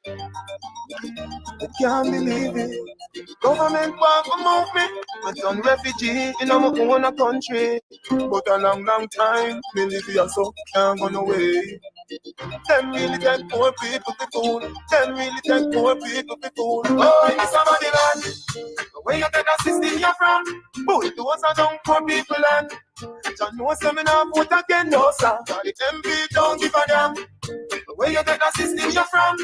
I can't believe it. Government want to move me. I done refugee in my own country. But a long, long time, me live here so can't run away. Them really take poor people to fool. Them really take poor people to fool. Oh, it's somebody land. Where you get the system you're from? Boy, those are down poor people land. John knows some in a vote again, no sir. The MP don't give a damn. Where you get the system you're from?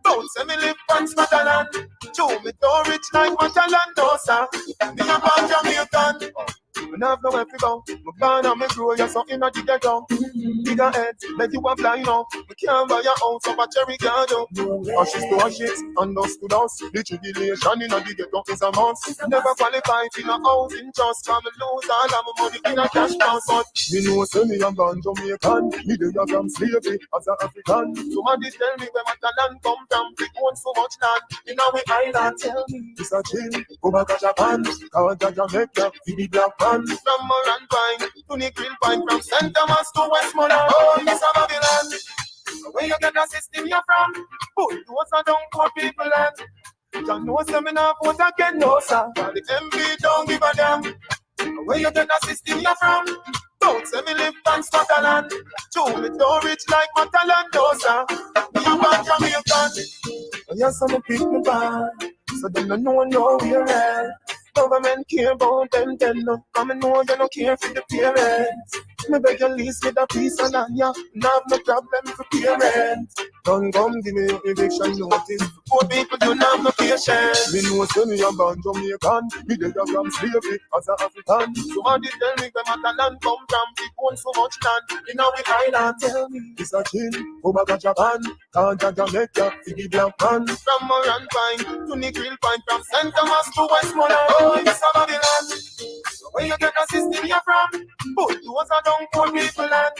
Don't say me live on Scotland. Show me don't rich like Matalan, no sir. Me a born Jamaican. Me have nowhere to go. Me born and me grow, you're something that you get on. Bigger head, make you a blind now. We can't buy your house up a cherry garden. Ashes to ashes, and dust to dust. The tribulation in a the ghetto is a must. Never qualified in a housing trust. Come lose all of my money in a cash box. But me know say me a born Jamaican. Me dey from slavery as an African. Somebody tell me where my land come from. We own so much land in our island. Tell me it's a chill. Go back to Japan. Cause Jamaica, we be black man. From Moran Pine to the Grill Pine. From St. Thomas to Westmoreland. Oh, Miss Babylon. Where you get the system you're from? Put those are down poor people land. John knows them in a vote again, no sir. The MP don't give a damn. Where you get the system you're from? Don't say me live on Scotland. Show me don't rich like Matalan, no sir. Me a born Jamaican. Yes, I'm a people bad. So them don't know we're at. Government care about them, no. Come and know you don't care for the parents. Me beg you lease with a piece of land, yeah. Have no problem for parents. Don't come give me your eviction notice. Poor people don't have no patience. Me know say me a born Jamaican. Me dey from slavery as an African. Somebody tell me where my land come from. We own so much land in our island. Tell me it's a chill. Go back to Japan. Can't Jamaica, we be black man. From Moran Pine to the Grill Pine. From St. Thomas to Westmoreland. Oh, it's a Babylon. Where you get the system you're from? But those are down poor people land.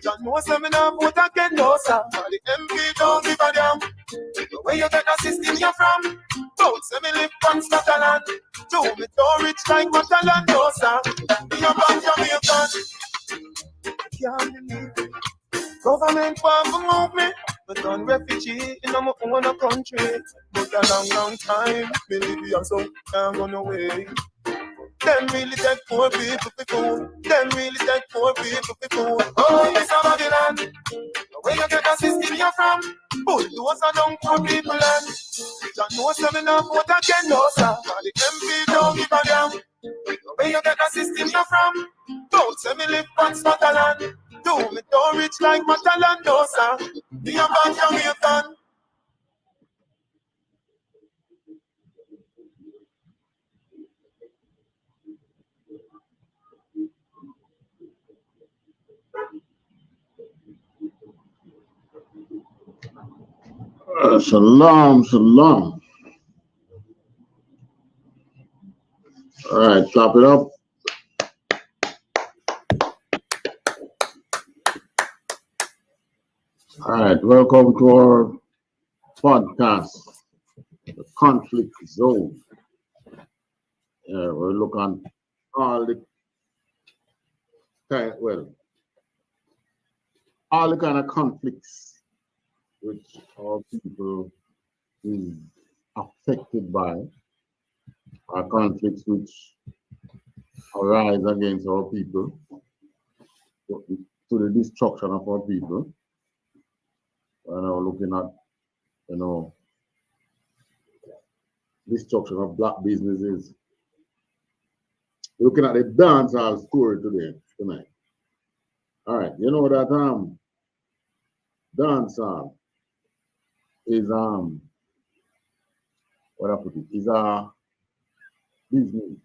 John knows them in a vote again, no sir. The MP don't give a damn. Where you get the system you're from? Don't say me live on Scotland. Show me don't rich like Matalan, no sir. Me a born Jamaican. Can't believe it. Government want to move me. But I'm refugee in my own country. But a long, long time, me live here so can't run away. Them really take poor people to fool. Them really take poor people to fool. Oh, Miss Babylon. Where you get the system you're from? But those are down poor people land. John knows them in a vote again, no sir. The MP don't give a damn. Where you get the system you're from? Don't say me live on Scotland. Do me don't rich like Matalan, no sir. Be a bad Jamaican. Shalom, shalom. All right, clap it up. All right, welcome to our podcast, The Conflict Zone. We're looking at all the kind of conflicts which our people is affected by, are conflicts which arise against our people to the destruction of our people. And we're looking at, destruction of black businesses. We're looking at the dancehall story tonight. All right, you know that dancehall is what I put it is a business.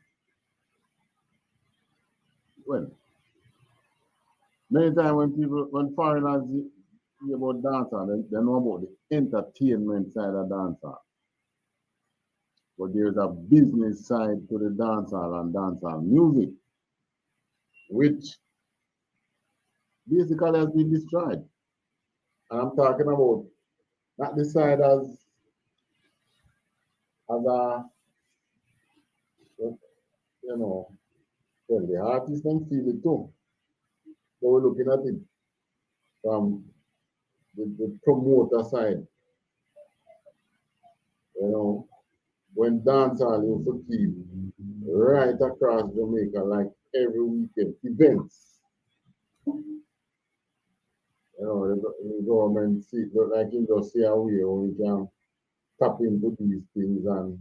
Well, many times when foreigners hear about dancehall, they know about the entertainment side of dancehall. But there's a business side to the dancehall and dancehall music, which basically has been destroyed. And I'm talking about not the side as a, well, the artists can feel it too. So we're looking at it from the promoter side. You know, when dancehall used to keep right across Jamaica, like every weekend, events. You know, the government see, like you just see how we can tap into these things, and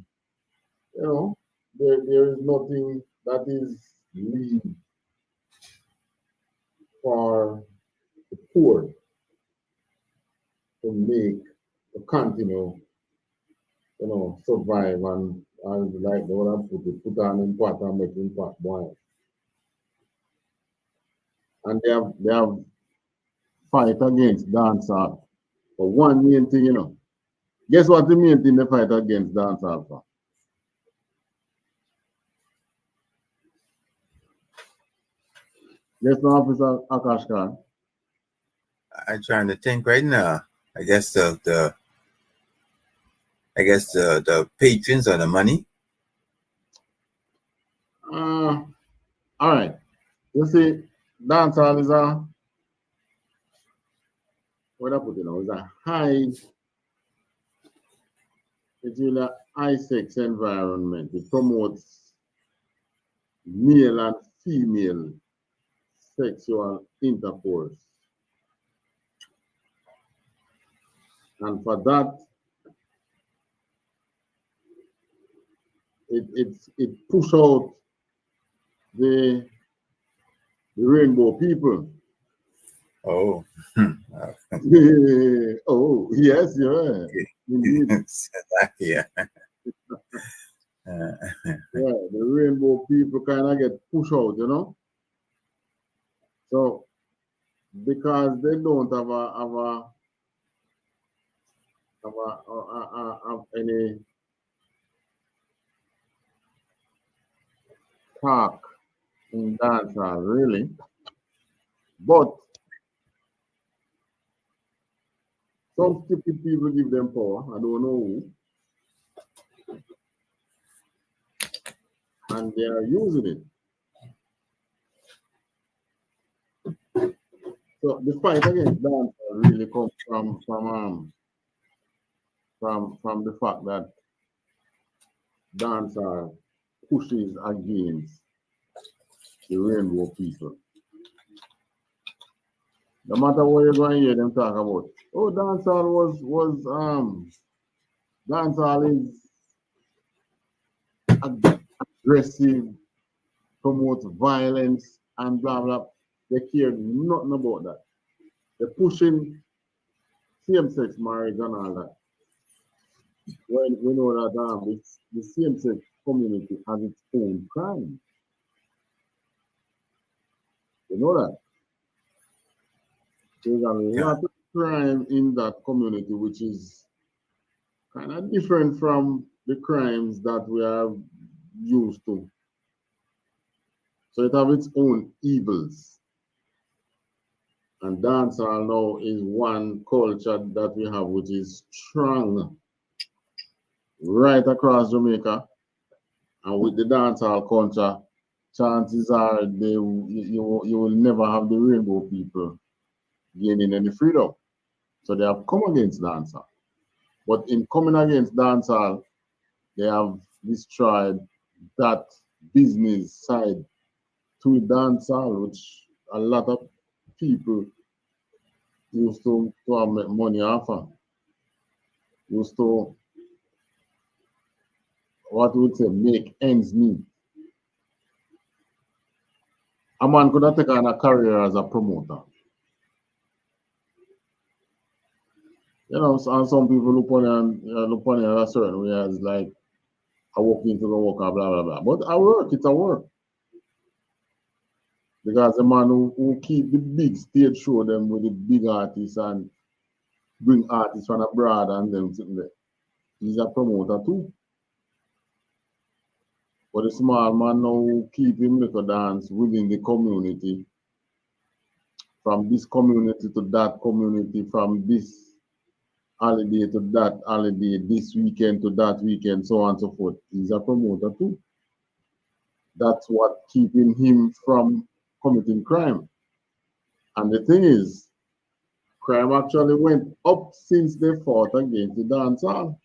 you know, there is nothing that is leave for the poor to make to continue, you know, survive and like the one put on in pot and make in pot boil. And they have fight against dancehall. But one main thing, you know, guess what the main thing they fight against dancehall for? Yes, no, Officer Akash Khan. I'm trying to think right now. I guess the patrons or the money. All right. You see, dancehall is a what I put it now is a high, it's really a high sex environment. It promotes male and female sexual intercourse. And for that, it push out the rainbow people. Oh. Oh, yes, yeah. Indeed. Yeah. Yeah, the rainbow people kind of get pushed out, you know. So because they don't have any talk in dancehall, really. But some stupid people give them power. I don't know who. And they are using it. So the fight against dancehall really comes from the fact that dancehall pushes against the rainbow people. No matter what you're going to hear them talk about, oh, dancehall is aggressive, promotes violence, and blah blah. They care nothing about that. They're pushing same-sex marriage and all that. When we know that the same-sex community has its own crime. You know that? There's a lot of crime in that community, which is kind of different from the crimes that we are used to. So it has its own evils. And dancehall now is one culture that we have, which is strong right across Jamaica. And with the dancehall culture, chances are you will never have the rainbow people gaining any freedom. So they have come against dancehall. But in coming against dancehall, they have destroyed that business side to dancehall, which a lot of people used to make money off of. Used to, what would say, make ends meet. A man could have taken a career as a promoter. You know, and some people look on it a certain way as like, I walk into the work, blah, blah, blah. But I work, it's a work. Because the man who keep the big stage show them with the big artists and bring artists from abroad and them sitting there, he's a promoter too. But the small man now who keep him little dance within the community, from this community to that community, from this holiday to that holiday, this weekend to that weekend, so on and so forth. He's a promoter too. That's what keeping him from committing crime. And the thing is, crime actually went up since they fought against the dancehall.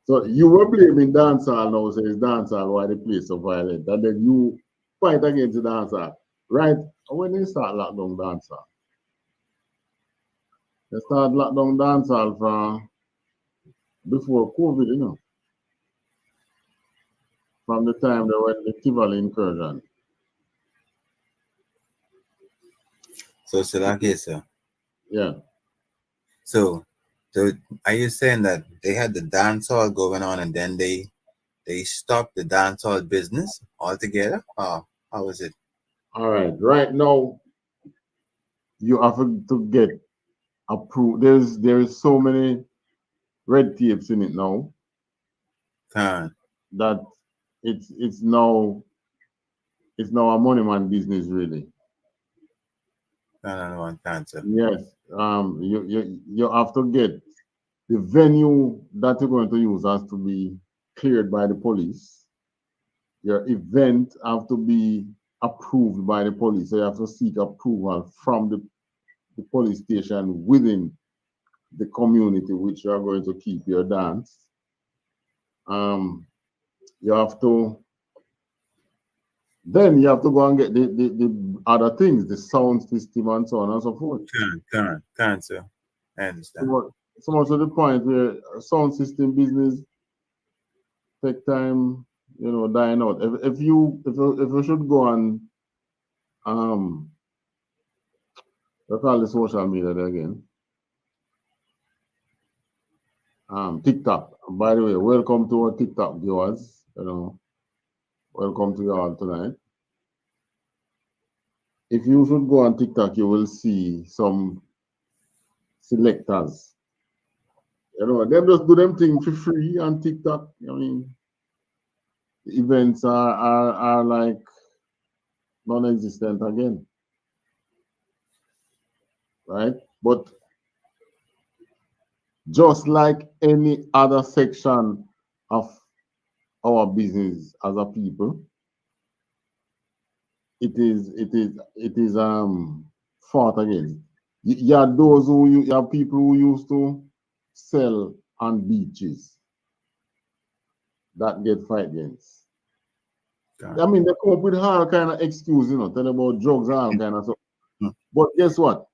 So you were blaming dancehall now, so it's dancehall why the place so violent, and then you fight against the dancehall, right? When they start lockdown dancehall, they start lockdown dancehall from before COVID, you know, from the time they went the Tivoli incursion. So Salaki, sir. Yeah. So are you saying that they had the dancehall going on and then they stopped the dancehall business altogether? How was it? All right. Right now, you have to get approved. There is so many red tapes in it now Can that it's now a money man business really. can one cancer. Yes. You have to get the venue that you're going to use has to be cleared by the police. Your event have to be approved by the police. So you have to seek approval from the police station within the community which you are going to keep your dance. You have to Then you have to go and get the other things, the sound system and so on and so forth. Cancer. I understand. So much to the point where sound system business take time, dying out. If you should go on they call the social media there again. TikTok. By the way, welcome to our TikTok viewers. Welcome to you all tonight. If you should go on TikTok, you will see some selectors. Them just do them thing for free on TikTok. I mean, the events are like non-existent again, right? But just like any other section of our business as a people, it is fought against. You have you have people who used to sell on beaches that get fight against. I mean, they come up with all kind of excuses, tell about drugs and all kind of stuff. But guess what?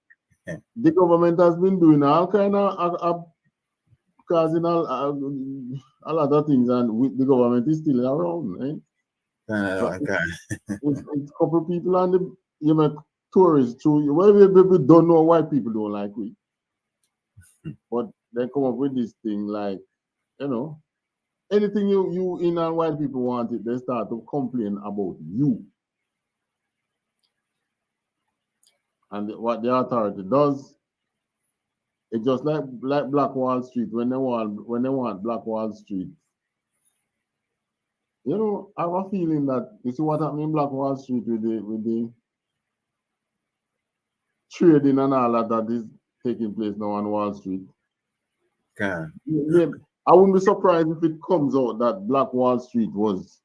The government has been doing all kind of causing a lot of things, and the government is still around, right? It's a couple of people and you make tourists through. Well, people don't know why people don't like we, but they come up with this thing like, anything you in and white people want it, they start to complain about you. And what the authority does, it's just like Black Wall Street. When they want Black Wall Street, I have a feeling that you see what happened in Black Wall Street with the trading and all that is taking place now on Wall Street. I wouldn't be surprised if it comes out that Black Wall Street was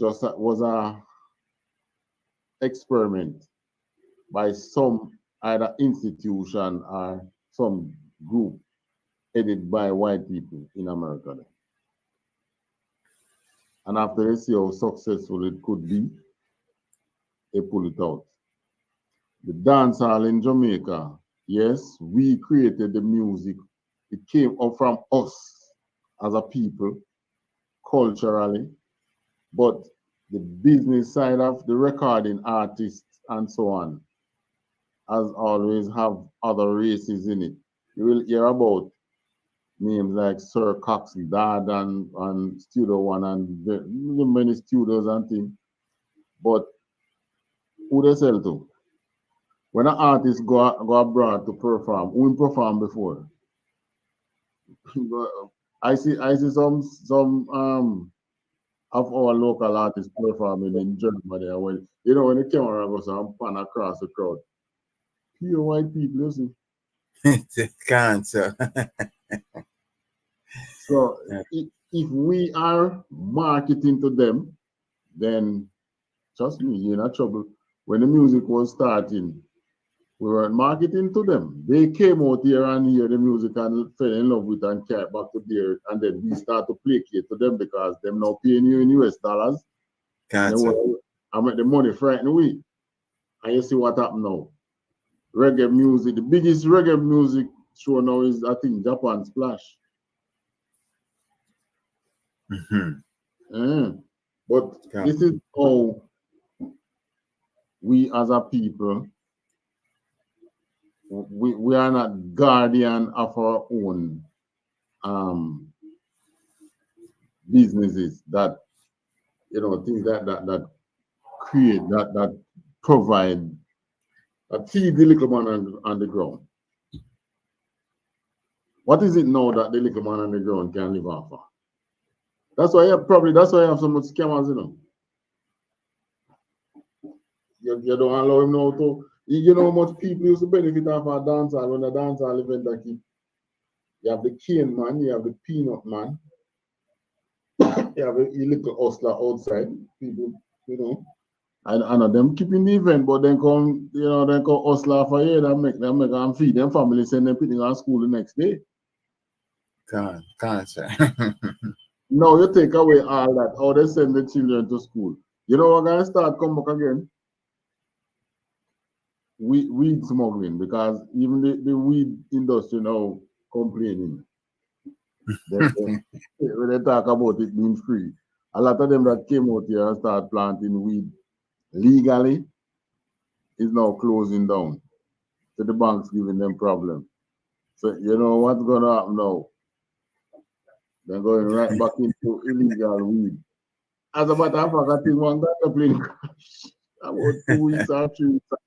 a experiment by some either institution or some group headed by white people in America. And after they see how successful it could be, they pull it out. The dancehall in Jamaica, yes, we created the music. It came up from us as a people, culturally, but the business side of the recording artists and so on, as always, have other races in it. You will hear about names like Sir Cox Dad and Studio One and many studios and things. But who they sell to? When an artist go abroad to perform, who perform before? I see some of our local artists performing in Germany. When the camera goes and pan across the crowd, pure white people, you see. Cancer. So if we are marketing to them, then trust me, you're in trouble. When the music was starting, We weren't marketing to them. They came out here and hear the music and fell in love with it and carried back to there. And then we start to placate to them because them now paying you in US dollars. And I make the money frightened away. And you see what happened now. Reggae music, the biggest reggae music show now is, I think, Japan Splash. But this is how we as a people, we are not guardian of our own businesses that, you know, things that create, that provide, that feed the little man on the ground. What is it now that the little man on the ground can live off of? That's why you have so much scammers, you know. You don't allow him now to, you know how much people used to benefit off a dancehall when a dancehall event like it. You have the cane man, you have the peanut man, you have a little hustler outside, people, you know. And them keeping the event, but then come, you know, then come hustler for here and make them feed them family, send them picking on school the next day. Can't sir. No, you take away all that, how they send the children to school. You know we're gonna start come back again? Weed smuggling, because even the weed industry now complaining. When they talk about it being free, a lot of them that came out here and start planting weed legally is now closing down. So the bank's giving them problems. So you know what's gonna happen now? They're going right back into illegal weed. As a matter of fact, I think one got a plane crash about 2 weeks or 3 weeks ago.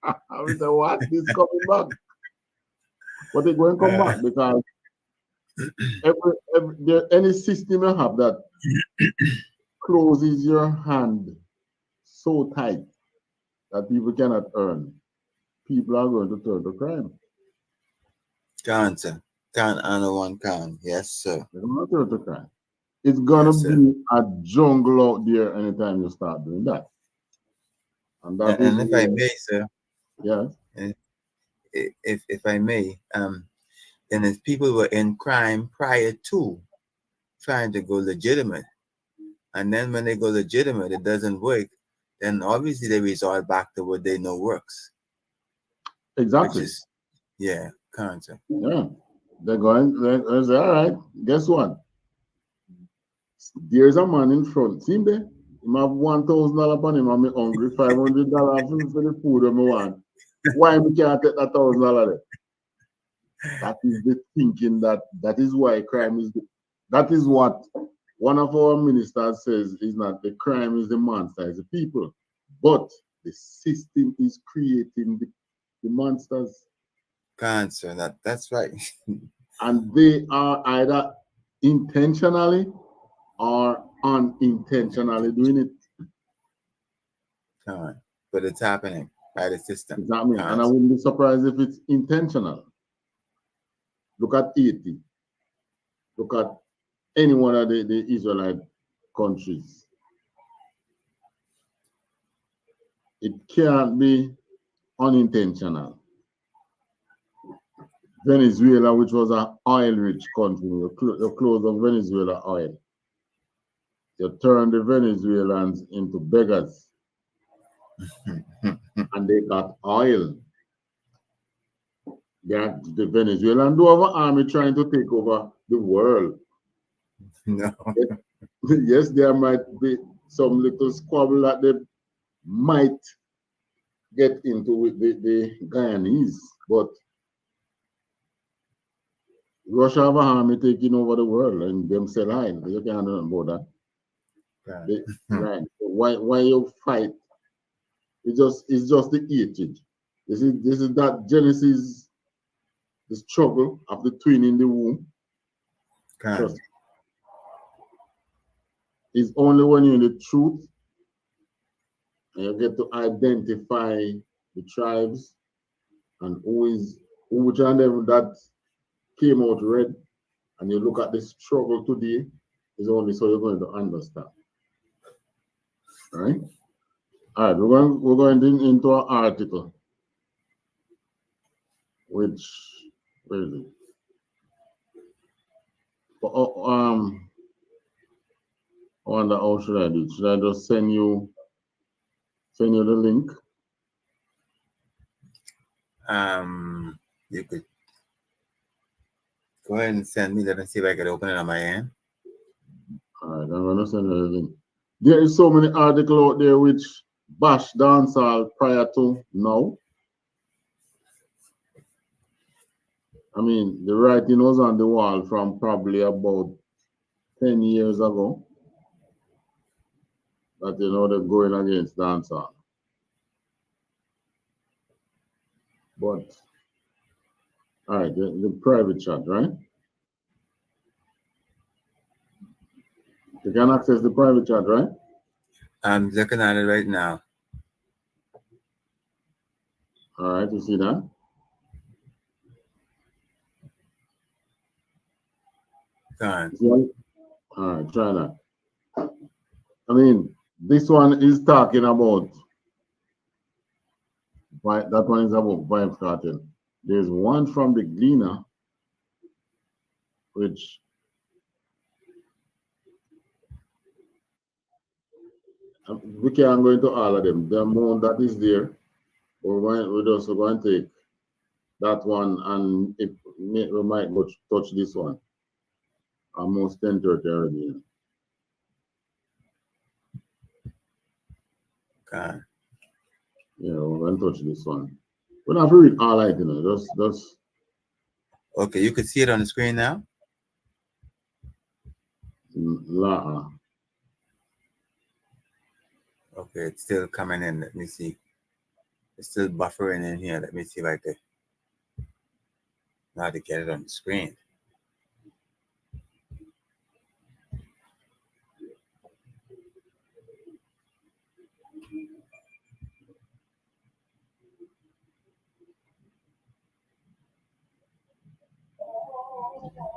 I was like, what? This coming back. But they're going to come back because any system you have that closes your hand so tight that people cannot earn, people are going to turn to crime. Can't, sir. Can't, and one can. Yes, sir. They're going to turn to crime. It's going to be a jungle out there anytime you start doing that. And if I may, sir. Yes. If I may, then if people were in crime prior to trying to go legitimate, and then when they go legitimate, it doesn't work, then obviously they resort back to what they know works. Exactly. Which is, yeah, cancer. Yeah. They're say, all right, guess what? There's a man in front. See him there? He have $1,000 upon him. I'm hungry, $500 for the food I want. Why we can't take that $1,000 there? That is the thinking that is why crime is. That is what one of our ministers says is not the crime is the monster, it's the people. But the system is creating the monsters. Cancer, that's right. And they are either intentionally or unintentionally doing it. But it's happening by the system. It's happening. And I wouldn't be surprised if it's intentional. Look at Haiti. Look at any one of the Israelite countries. It can't be unintentional. Venezuela, which was an oil-rich country, you close on Venezuela oil. You turn the Venezuelans into beggars. And they got oil. The Venezuelans do have an army trying to take over the world. No. Yes, there might be some little squabble that they might get into with the Guyanese, but Russia have an army taking over the world and them sell oil. You can't know about that. Right. Why you fight? It's just the hatred. This is that Genesis, the struggle of the twin in the womb. It's only when you're in the truth and you get to identify the tribes and which one of them that came out red, and you look at the struggle today, is only so you're going to understand. All right? All right, we're going into our article. which, where is it? I wonder how should I do it? Should I just send you the link? You could go ahead and send me. Let me see if I can open it on my end. All right, I'm gonna send you the link. There is so many articles out there which bash dancehall prior to now. I mean, the writing was on the wall from probably about 10 years ago. That they're going against dancehall. But all right, the private chat, right? You can access the private chat, right? I'm looking at it right now. All right, you see that? Gone. All right, try that. I mean, this one is talking about, that one is about Vibes Cartel. There's one from the Gleaner, which we can't go into all of them. The amount that is there, we're just going to take that one, and we might go touch this one. Almost 10:30 already. Okay. Yeah, we're going to touch this one. We're not read all right, just. Okay, you can see it on the screen now? Okay, it's still coming in. Let me see. It's still buffering in here. Let me see if I can know how to get it on the screen.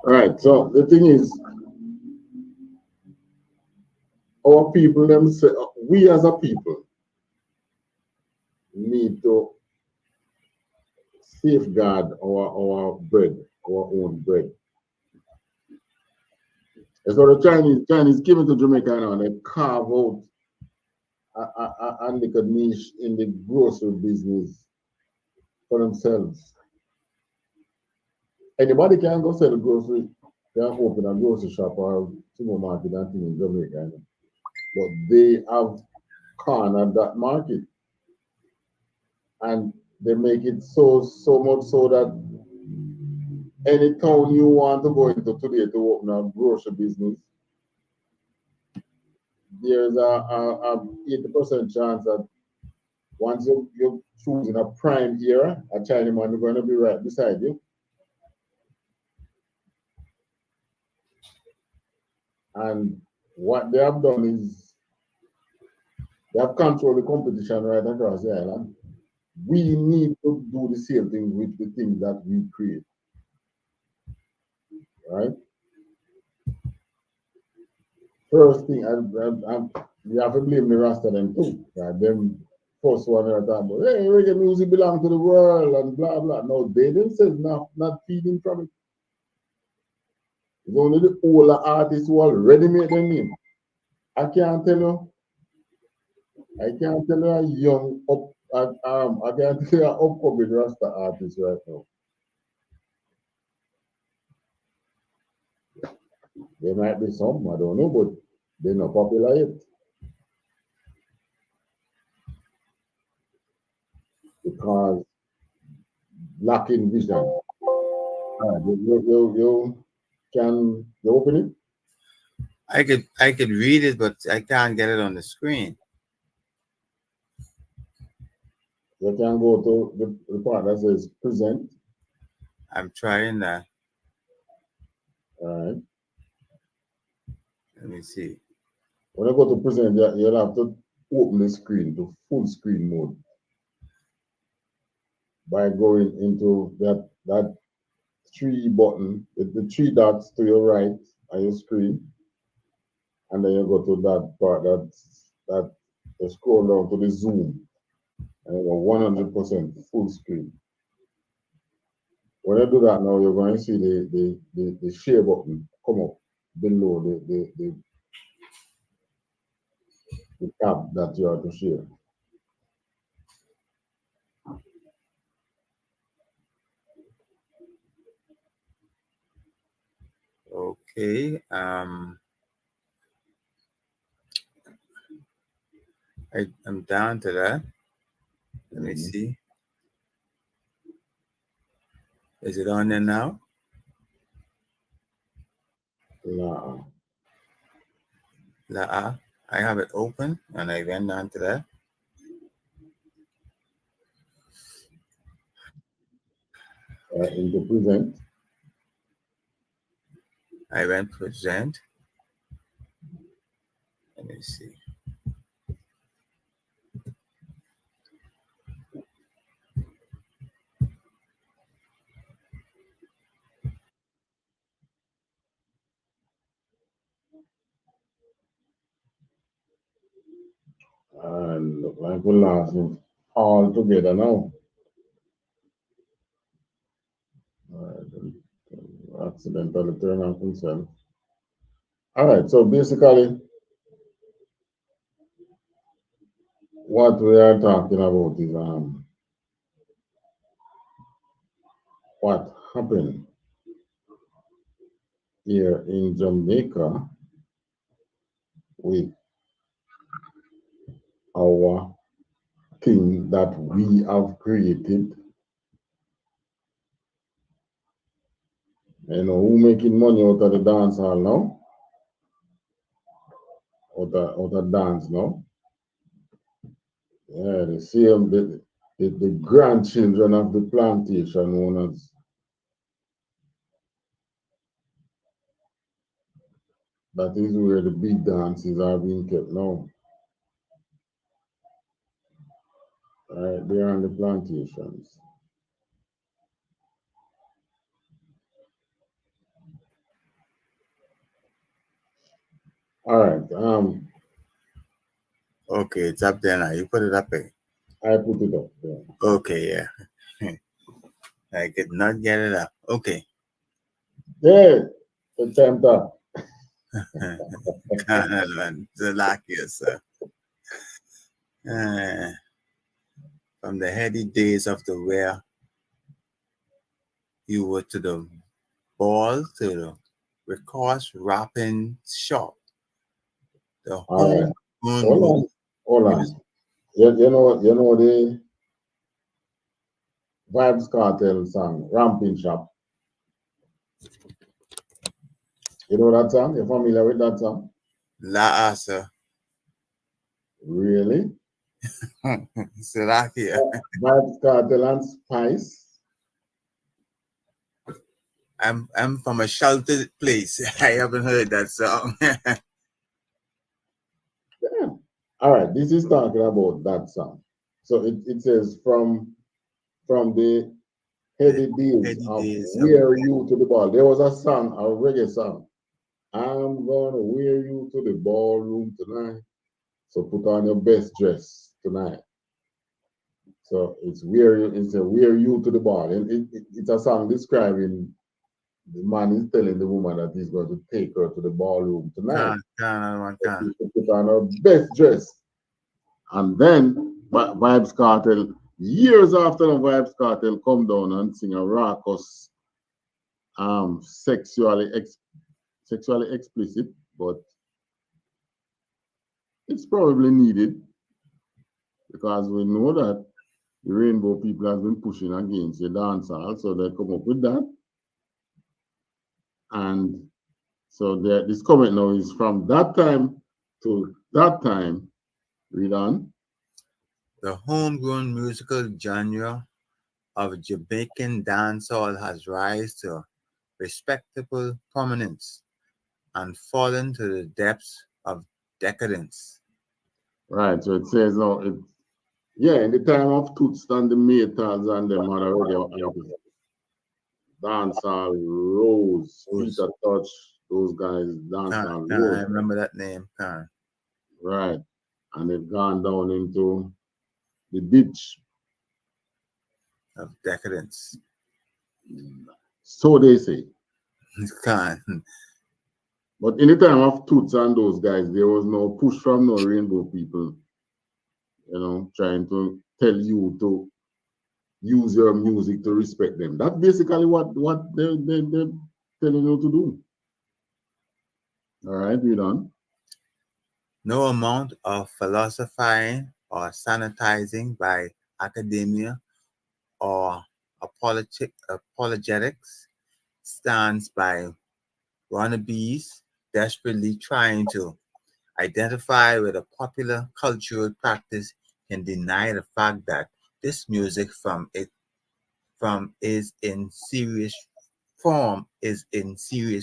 All right, so the thing is, our people themselves, we as a people, need to safeguard our bread, our own bread. And so the Chinese came into Jamaica now and they carve out a little niche in the grocery business for themselves. Anybody can go sell grocery, they can open a grocery shop or supermarket and thing in Jamaica. But they have cornered that market. And they make it so much so that any town you want to go into today to open a grocery business, there's a 80% chance that once you're choosing a prime era, a Chinaman is going to be right beside you. And what they have done is they have controlled the competition right across the island. We need to do the same thing with the things that we create. Right? First thing, we have to blame the rest of them too. Right? Them first one at a time, hey, reggae music belongs to the world and blah blah. No, they themselves not feeding from it. It's only the older artists who already made their name. I can't tell you a young I can't tell you an upcoming Rasta artist right now. There might be some, I don't know, but they're not popular yet. Because lacking vision. You can you open it? I could read it, but I can't get it on the screen. You can go to the part that says present. I'm trying that. All right. Let me see. When you go to present, you'll have to open the screen to full screen mode by going into that three button, the three dots to your right on your screen, and then you go to that part that you scroll down to the zoom, and you go 100% full screen. When you do that now, you're going to see the share button come up below the tab that you are to share. Okay. I'm down to that. Let me see. Is it on there now? La. I have it open and I went down to that. Into present. I went present. Let me see. And look like we're laughing all together now. Accidentally turn off himself. All right, so basically, what we are talking about is what happened here in Jamaica with our thing that we have created. You know, who making money out of the dance hall now? Out of dance now? Yeah, the same, the grandchildren of the plantation owners. That is where the big dances are being kept now. Right there on the plantations. All right. Okay, it's up there now. You put it up there. I put it up there. Okay, yeah. I could not get it up. Okay. Yeah, it's time up. Zalakias. From the heady days of the where you were to the ball to the records wrapping shop. The All homegrown right. Hold on. You know the Vibes Cartel song, Ramping Shop. You know that song? You're familiar with that song? La Asa. Really? Salakia. Vibes Cartel and Spice. I'm from a sheltered place. I haven't heard that song. Yeah. All right, this is talking about that song. So it says from the heady days of Wear You to the Ball. There was a song, a reggae song. I'm gonna wear you to the ballroom tonight. So put on your best dress tonight. So it's a wear you to the ball. And it's a song describing the man is telling the woman that he's going to take her to the ballroom tonight. She should put on her best dress. And then Vibes Cartel, years after the Vibes Cartel come down and sing a raucous, sexually explicit, but it's probably needed because we know that the rainbow people have been pushing against the dancehall, so they come up with that. And so this comment now is from that time to that time. Read on. The homegrown musical genre of Jamaican dancehall has rise to respectable prominence and fallen to the depths of decadence. Right, so it says now, in the time of Toots and the Maytals and them had already dancehall, Rose, Peter Touch, those guys, dancehall, Rose. I remember that name, Khan. Right, and they've gone down into the ditch of decadence. So they say. Can't. But in the time of Toots and those guys, there was no push from no rainbow people, trying to tell you to use your music to respect them. That's basically what they're telling you to do. All right, we done. No amount of philosophizing or sanitizing by academia or apologetics stands by wannabes desperately trying to identify with a popular cultural practice can deny the fact that this music is in serious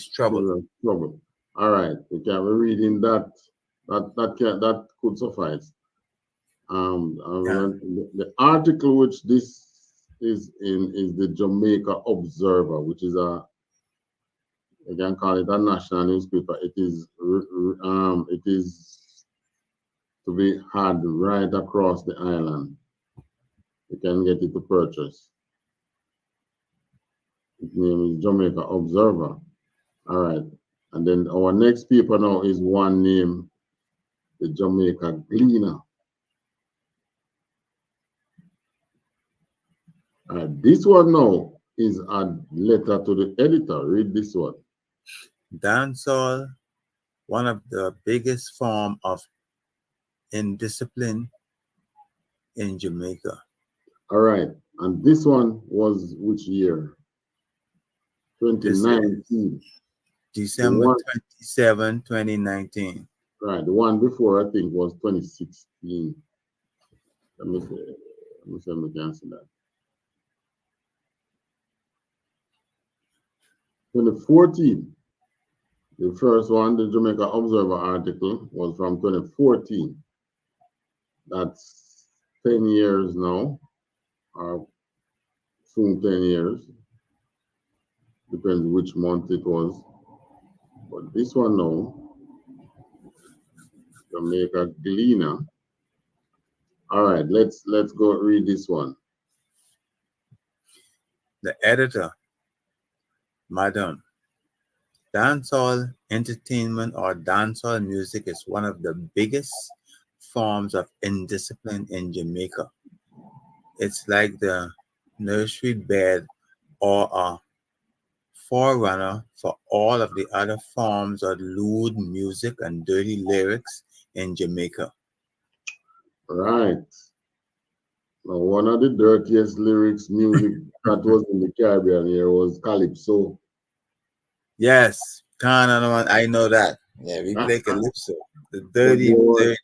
trouble. Trouble. All right, we can be reading that. That could suffice. Yeah. The article which this is in is the Jamaica Observer, which is you can call it a national newspaper. It is to be had right across the island. You can get it to purchase. Its name is Jamaica Observer. All right. And then our next paper now is one named the Jamaica Gleaner. This one now is a letter to the editor. Read this one. Dancehall, one of the biggest form of indiscipline in Jamaica. All right. And this one was which year? This is 2019. December 27, 2019. Right. The one before, I think, was 2016. Let me see if I can see that. 2014. The first one, the Jamaica Observer article, was from 2014. That's 10 years now, or soon 10 years. Depends which month it was. But this one now, Jamaica Gleaner. All right, let's go read this one. The editor, Madam, dancehall entertainment or dancehall music is one of the biggest forms of indiscipline in Jamaica. It's like the nursery bed or a forerunner for all of the other forms of lewd music and dirty lyrics in Jamaica. Right. Now, one of the dirtiest lyrics music that was in the Caribbean here was Calypso. Yes, I know that. Yeah, we play Calypso. The dirty, dirty.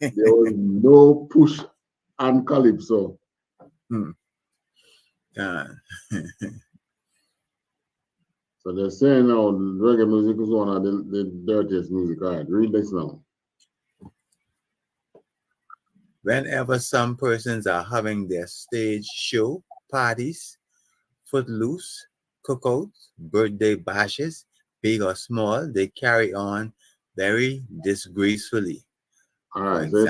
There was no push on Calypso. So they're saying now reggae music is one of the dirtiest music. All right, read this now. Whenever some persons are having their stage show, parties, footloose, cookouts, birthday bashes, big or small, they carry on very disgracefully. All right, so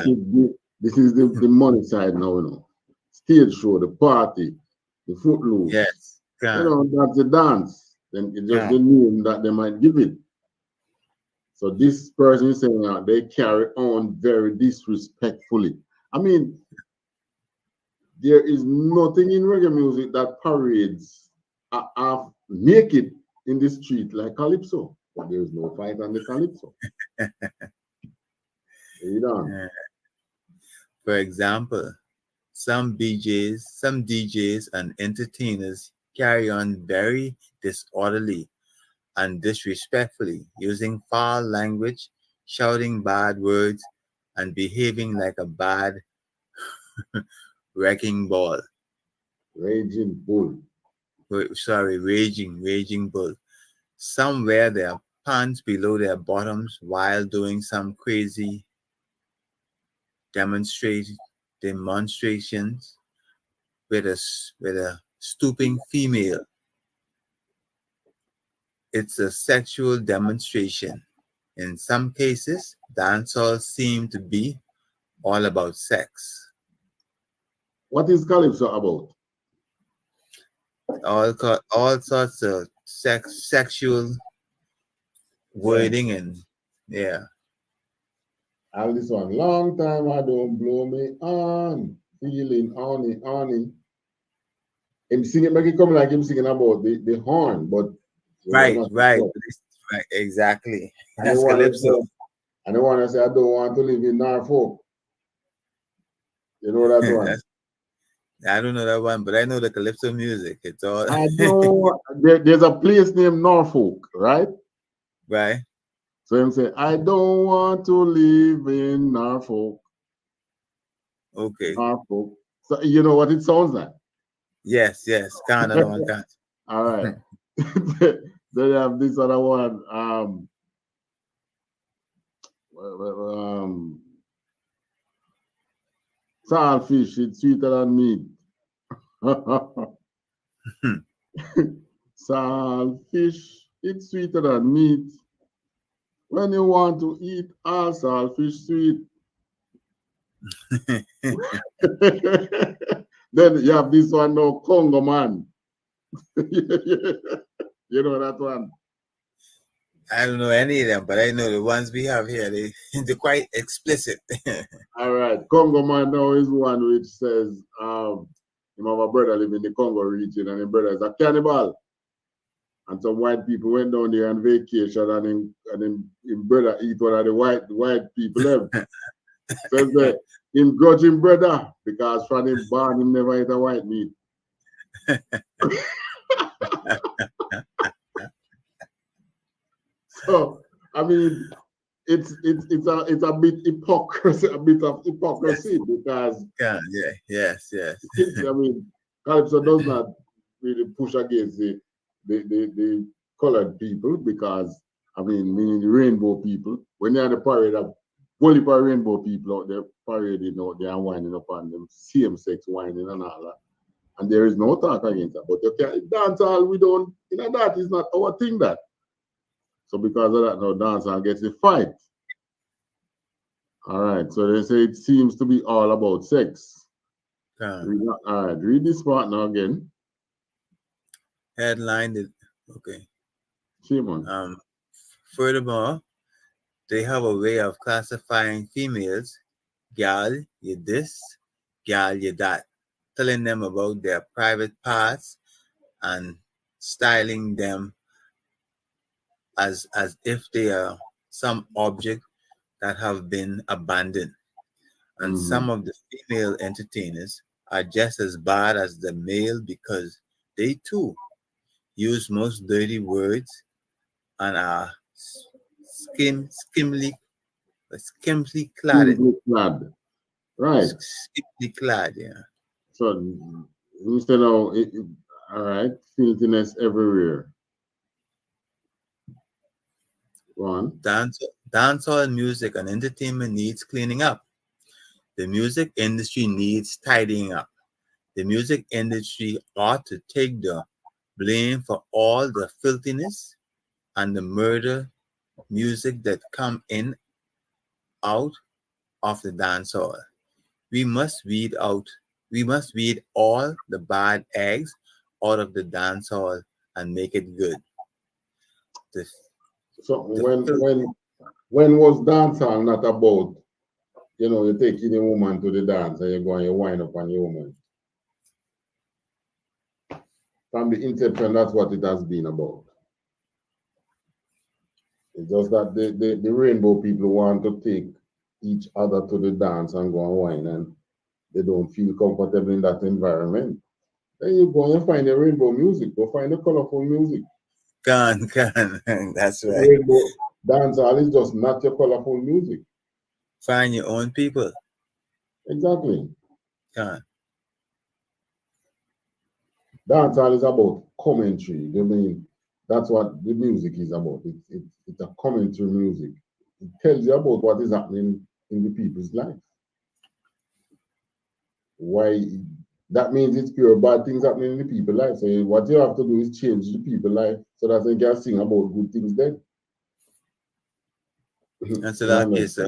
this is the money side now, Stage show, the party, the footloose. Yes. That's the dance. Then it's just the name that they might give it. So this person is saying they carry on very disrespectfully. I mean, there is nothing in reggae music that parades naked in the street like Calypso, but there is no fight on the Calypso. For example, some DJs and entertainers carry on very disorderly and disrespectfully, using foul language, shouting bad words, and behaving like a bad wrecking ball. Raging bull. Raging bull. Some wear their pants below their bottoms while doing some crazy demonstrations with a stooping female. It's a sexual demonstration. In some cases, dancehall seem to be all about sex. What is Calypso about? all sorts of sexual wording and yeah. All this one. Long time I don't blow me on. Feeling on. Him singing, make it come like him singing about the horn, but you know, Right, not right, so. right, exactly. And the That's one that calypso. said, and the one that said, I don't want to live in Norfolk. You know that one? That's, I don't know that one, but I know the calypso music. It's all I don't. There's a place named Norfolk, right? right. So him say, I don't want to live in Norfolk. Okay. Norfolk. So you know what it sounds like? Yes, yes. Can't no one can't. All right. Then you have this other one. Saltfish, it's sweeter than meat. Saltfish, it's sweeter than meat. When you want to eat all saltfish sweet. Then you have this one now, Congo man. You know that one. I don't know any of them, but I know the ones we have here. They're quite explicit. All right, Congo man now is one which says, him have a brother live in the Congo region, and his brother is a cannibal. And some white people went down there on vacation, and him brother eat one of the white people left. Says that him grudge him brother because from him born him never eat a white meat. So I mean, it's a bit hypocrisy, a bit of hypocrisy because Yeah, yeah, yes. I mean, Calypso does not really push against the colored people because I meaning the rainbow people. When they're at the parade of only for rainbow people out there parading out there and winding up on them same sex whining and all that. And there is no talk against that. But you can't dance all we don't, that is not our thing that. So because of that, now dancehall gets a fight. All right. So they say it seems to be all about sex. All right. Read this part now again. Headline is okay. Shimon. Furthermore, they have a way of classifying females, gal, you this, gal, you that, telling them about their private parts and styling them as if they are some object that have been abandoned. And some of the female entertainers are just as bad as the male because they too use most dirty words and are skimpily clad. Right. Skimpily clad, yeah. So instead of all right, filthiness everywhere. Go on. Dancehall music and entertainment needs cleaning up. The music industry needs tidying up. The music industry ought to take the blame for all the filthiness and the murder music that come in out of the dancehall. We must weed all the bad eggs out of the dancehall and make it good. So when was dancehall not about, you're taking a woman to the dance and you're going to wind up on your woman? From the inception, that's what it has been about. It's just that the rainbow people want to take each other to the dance and go and wine, and they don't feel comfortable in that environment. Then you go and find the rainbow music, go find the colorful music. Can. That's right. Rainbow dancehall is just not your colorful music. Find your own people. Exactly. Can. Dancehall is about commentary. I mean, that's what the music is about. It's a commentary music. It tells you about what is happening in the people's life. Why that means it's pure bad things happening in the people's life. So what you have to do is change the people's life so that they can sing about good things then. And so that case,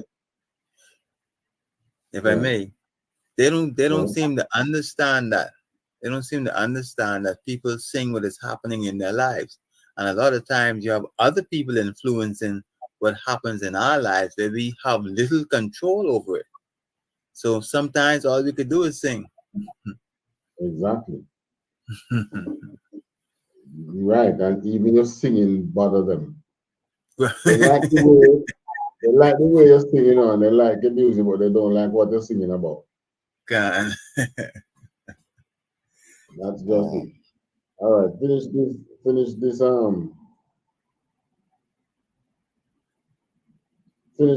if I may, they don't seem to understand that They don't seem to understand that people sing what is happening in their lives. And a lot of times you have other people influencing what happens in our lives where we have little control over it. So sometimes all we could do is sing. Exactly. Right. And even your singing bother them. They like the way you're singing on. They like the music, but they don't like what you're singing about. God. That's just it. All right, finish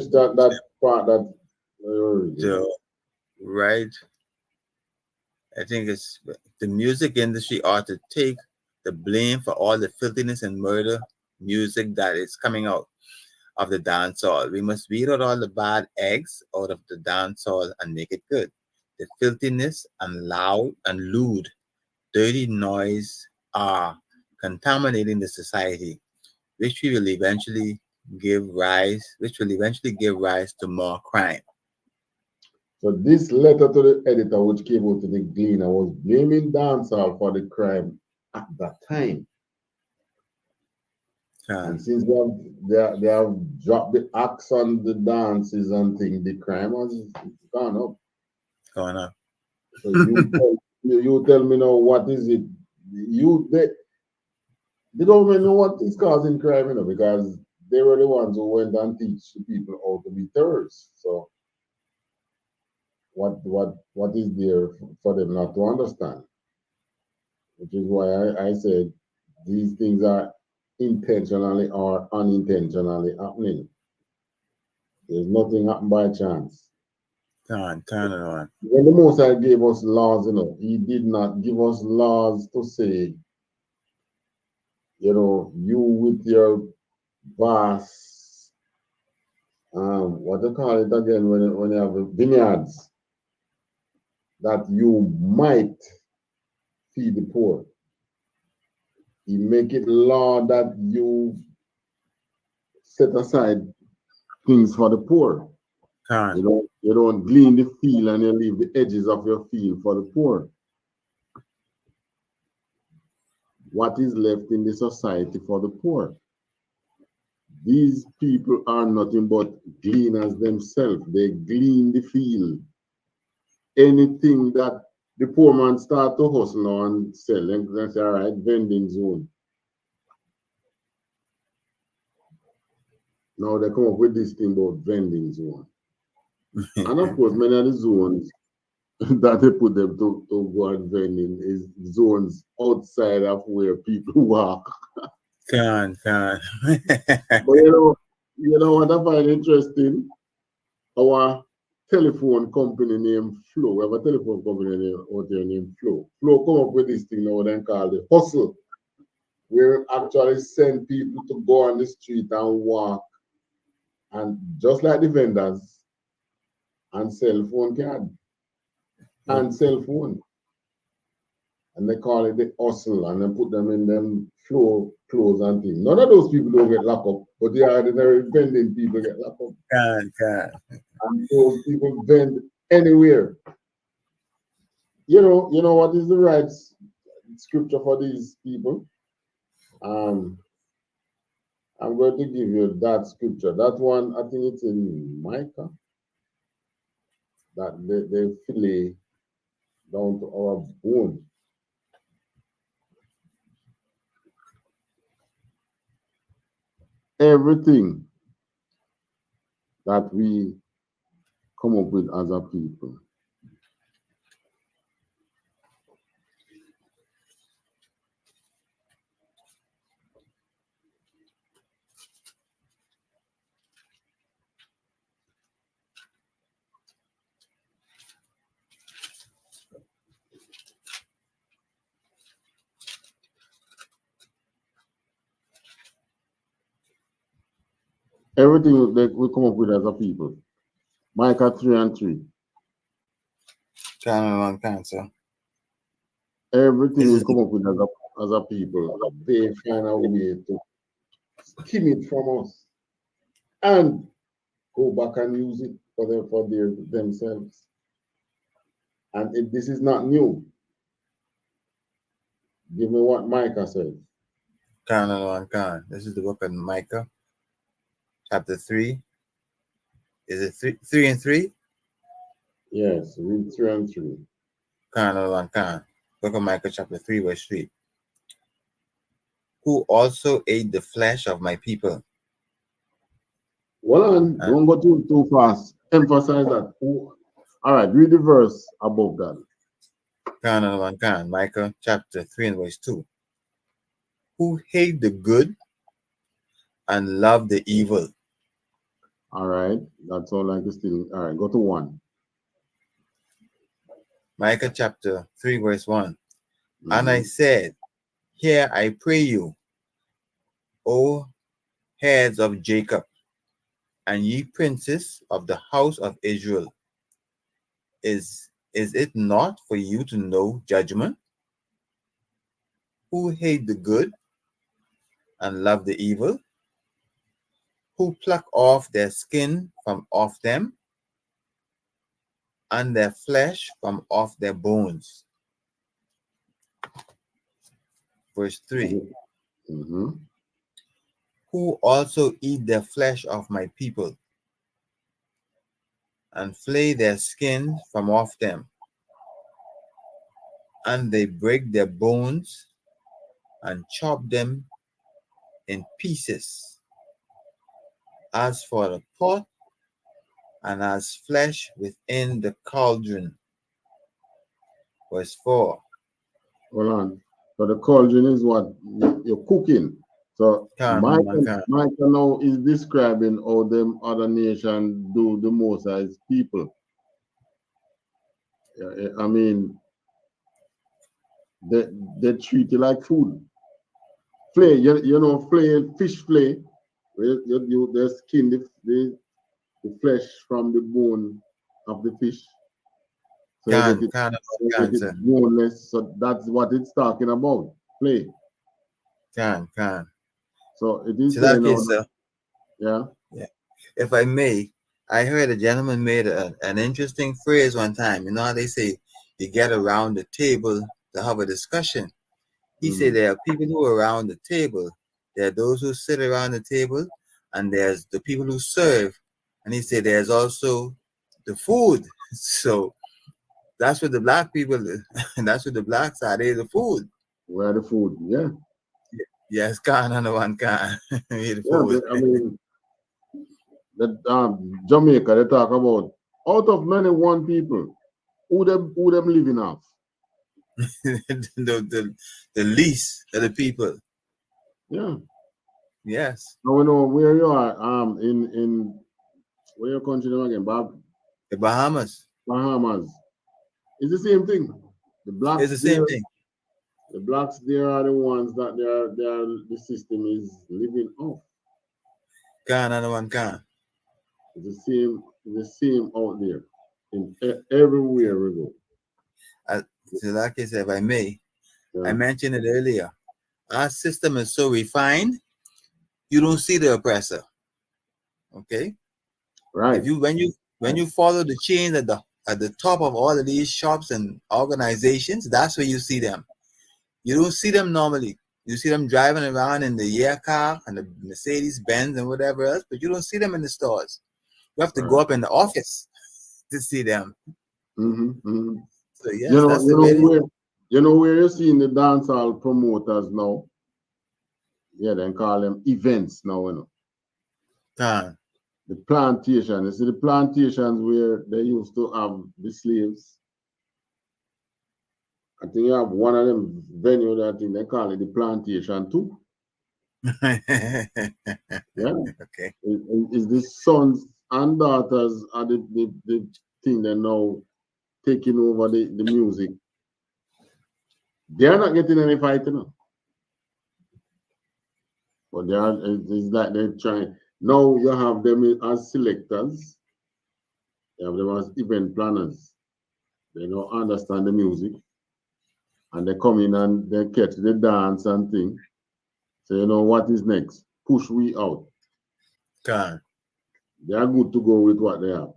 that part that So, right. I think it's the music industry ought to take the blame for all the filthiness and murder music that is coming out of the dancehall. We must weed out all the bad eggs out of the dancehall and make it good. The filthiness and loud and lewd, dirty noise are contaminating the society, which will eventually give rise to more crime. So this letter to the editor, which came out to the Gleaner, was blaming dancehall for the crime at that time. And since they have dropped the axe on the dances and things, the crime has gone up. Going up. So you tell me now, what is it? They don't even know what is causing crime, because they were the ones who went and teach the people how to be terrorists. So what is there for them not to understand? Which is why I said these things are intentionally or unintentionally happening. There's nothing happened by chance. Turn it on. When the Most High gave us laws, He did not give us laws to say, you with your vast, what do you call it again when you have vineyards, that you might feed the poor. He make it law that you set aside things for the poor. You don't glean the field and you leave the edges of your field for the poor. What is left in the society for the poor? These people are nothing but gleaners themselves. They glean the field. Anything that the poor man start to hustle now and sell, they say, all right, vending zone. Now they come up with this thing about vending zone. And of course, many of the zones that they put them to go and vending is zones outside of where people walk. Can. But you know what I find interesting? Our telephone company named Flow. We have a telephone company out there named Flow. Flow come up with this thing now then called the hustle, where we actually send people to go on the street and walk, and just like the vendors, and cell phone card and cell phone. And they call it the hustle, and they put them in them Flow clothes and things. None of those people don't get locked up, but the ordinary vending people get locked up. Can. And those people vend anywhere. You know what is the right scripture for these people? I'm going to give you that scripture. That one, I think it's in Micah. That they fillet down to our bone. Everything that we come up with as a people, everything that we come up with as a people. Micah 3:3. Cancer. Everything we come up with as a people, they find a way to skim it from us and go back and use it for themselves. And this is not new. Give me what Micah says. This is the book of Micah, chapter 3. Is it 3 and 3? Yes, read 3 and 3. Book of Micah, chapter 3, verse 3. Who also ate the flesh of my people. Well, don't go too fast. Emphasize that. All right, read the verse above that. Micah chapter 3 and verse 2. Who hate the good and love the evil. All right, that's all I can still. All right, go to 1. Micah chapter 3 verse 1. And I said, Hear I pray you, O heads of Jacob, and ye princes of the house of Israel. Is it not for you to know judgment? Who hate the good and love the evil? Who pluck off their skin from off them, and their flesh from off their bones. Verse 3. Who also eat the flesh of my people, and flay their skin from off them, and they break their bones and chop them in pieces, as for the pot and as flesh within the cauldron. Verse 4. Hold on. So the cauldron is what you're cooking. So Micah now is describing how them other nations do the most as people. I mean, they treat it like food. Flay, you know, flay, fish flay. They skin the flesh from the bone of the fish. So you get it boneless. So that's what it's talking about. Flay. So it is saying now, yeah. If I may, I heard a gentleman made an interesting phrase one time. You know how they say you get around the table to have a discussion. He said there are people who are around the table. There are those who sit around the table, and there's the people who serve. And he said there's also the food. So that's what the black people, that's what the blacks are. They're the food. We're the food, yeah. Yes, one can. I mean, Jamaica, they talk about out of many one people, who them living off? the least of the people. Yeah. Yes. Now we know where you are. In where your country name again, Bob? The Bahamas. Bahamas. It's the same thing. The blacks. It's the same thing. The blacks there are the ones that the system is living off. One can. It's the same out there. In everywhere we go. So like I said, if I may, I mentioned it earlier. Our system is so refined, you don't see the oppressor. Okay? Right. When you follow the chains at the top of all of these shops and organizations, that's where you see them. You don't see them normally. You see them driving around in the car and the Mercedes Benz and whatever else, but you don't see them in the stores. You have to go up in the office to see them. So yes, you know where you're seeing the dancehall promoters now. Yeah, they call them events now, you know. The plantation. You see the plantations where they used to have the slaves. I think you have one of them venue that I think they call it the plantation too. Yeah. Okay. Is the sons and daughters are the thing they're now taking over the music. They're not getting any fight, you know. But it's like they're trying. Now you have them as selectors. You have them as event planners. They don't understand the music. And they come in and they catch the dance and thing. So you know what is next? Push we out. They are good to go with what they have.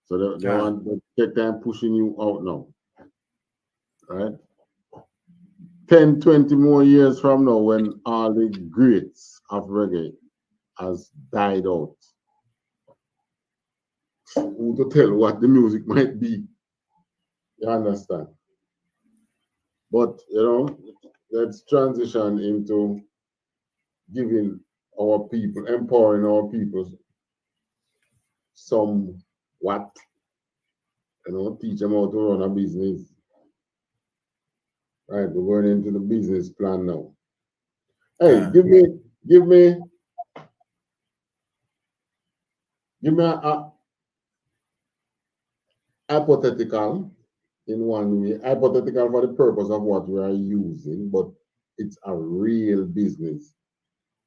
So they want to take time pushing you out now. Right? 10, 20 more years from now, when all the greats of reggae has died out, who to tell what the music might be? You understand? But, you know, let's transition into giving our people, empowering our people some what? You know, teach them how to run a business. Right, we're going into the business plan now. Hey, give me a hypothetical in one way, hypothetical for the purpose of what we are using, but it's a real business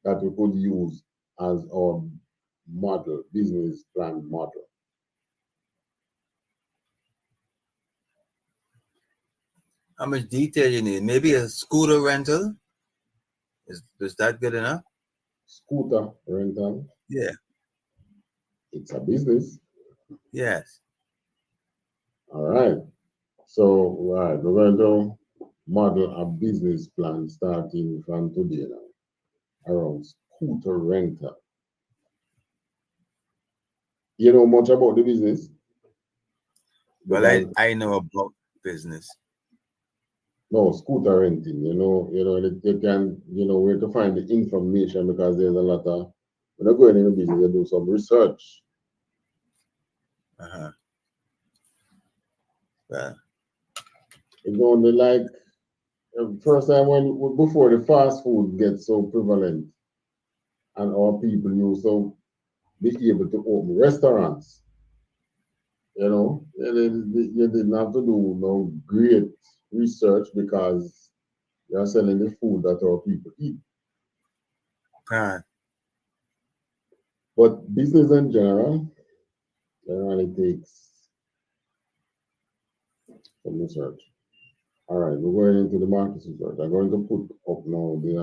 that we could use as our model, business plan model. How much detail you need? Maybe a scooter rental? Is that good enough? Scooter rental? Yeah. It's a business. Yes. All right. So, right, we're going to model a business plan starting from today now around scooter rental. You know much about the business? Well, I know about business. No, scooter renting, you can, where to find the information, because there's a lot of, when I go into the business, you do some research. Well, it's only like first time before the fast food gets so prevalent and our people used to be able to open restaurants. You didn't have to do no great research because you're selling the food that our people eat. But business in general, generally takes some research. All right, we're going into the market research. I'm going to put up now the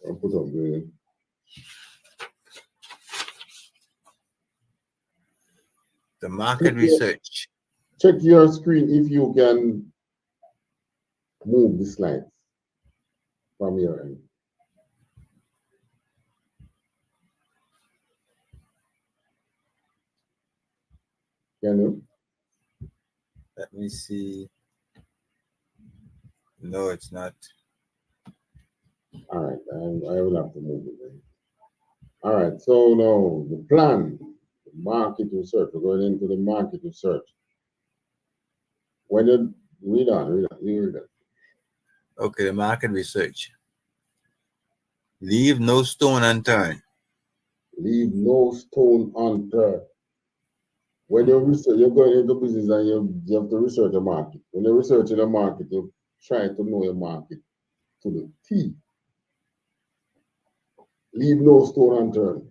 I'll put up the market research. Check your screen if you can move the slides from your end. Can you? Let me see. No, it's not. All right, I will have to move it then. All right, so now the plan, the market research. We're going into the market research. When you read on. Okay, the market research. Leave no stone unturned. Leave no stone unturned. When you research, you're going into business and you have to research the market. When you're researching the market, you try to know your market to the T. Leave no stone unturned.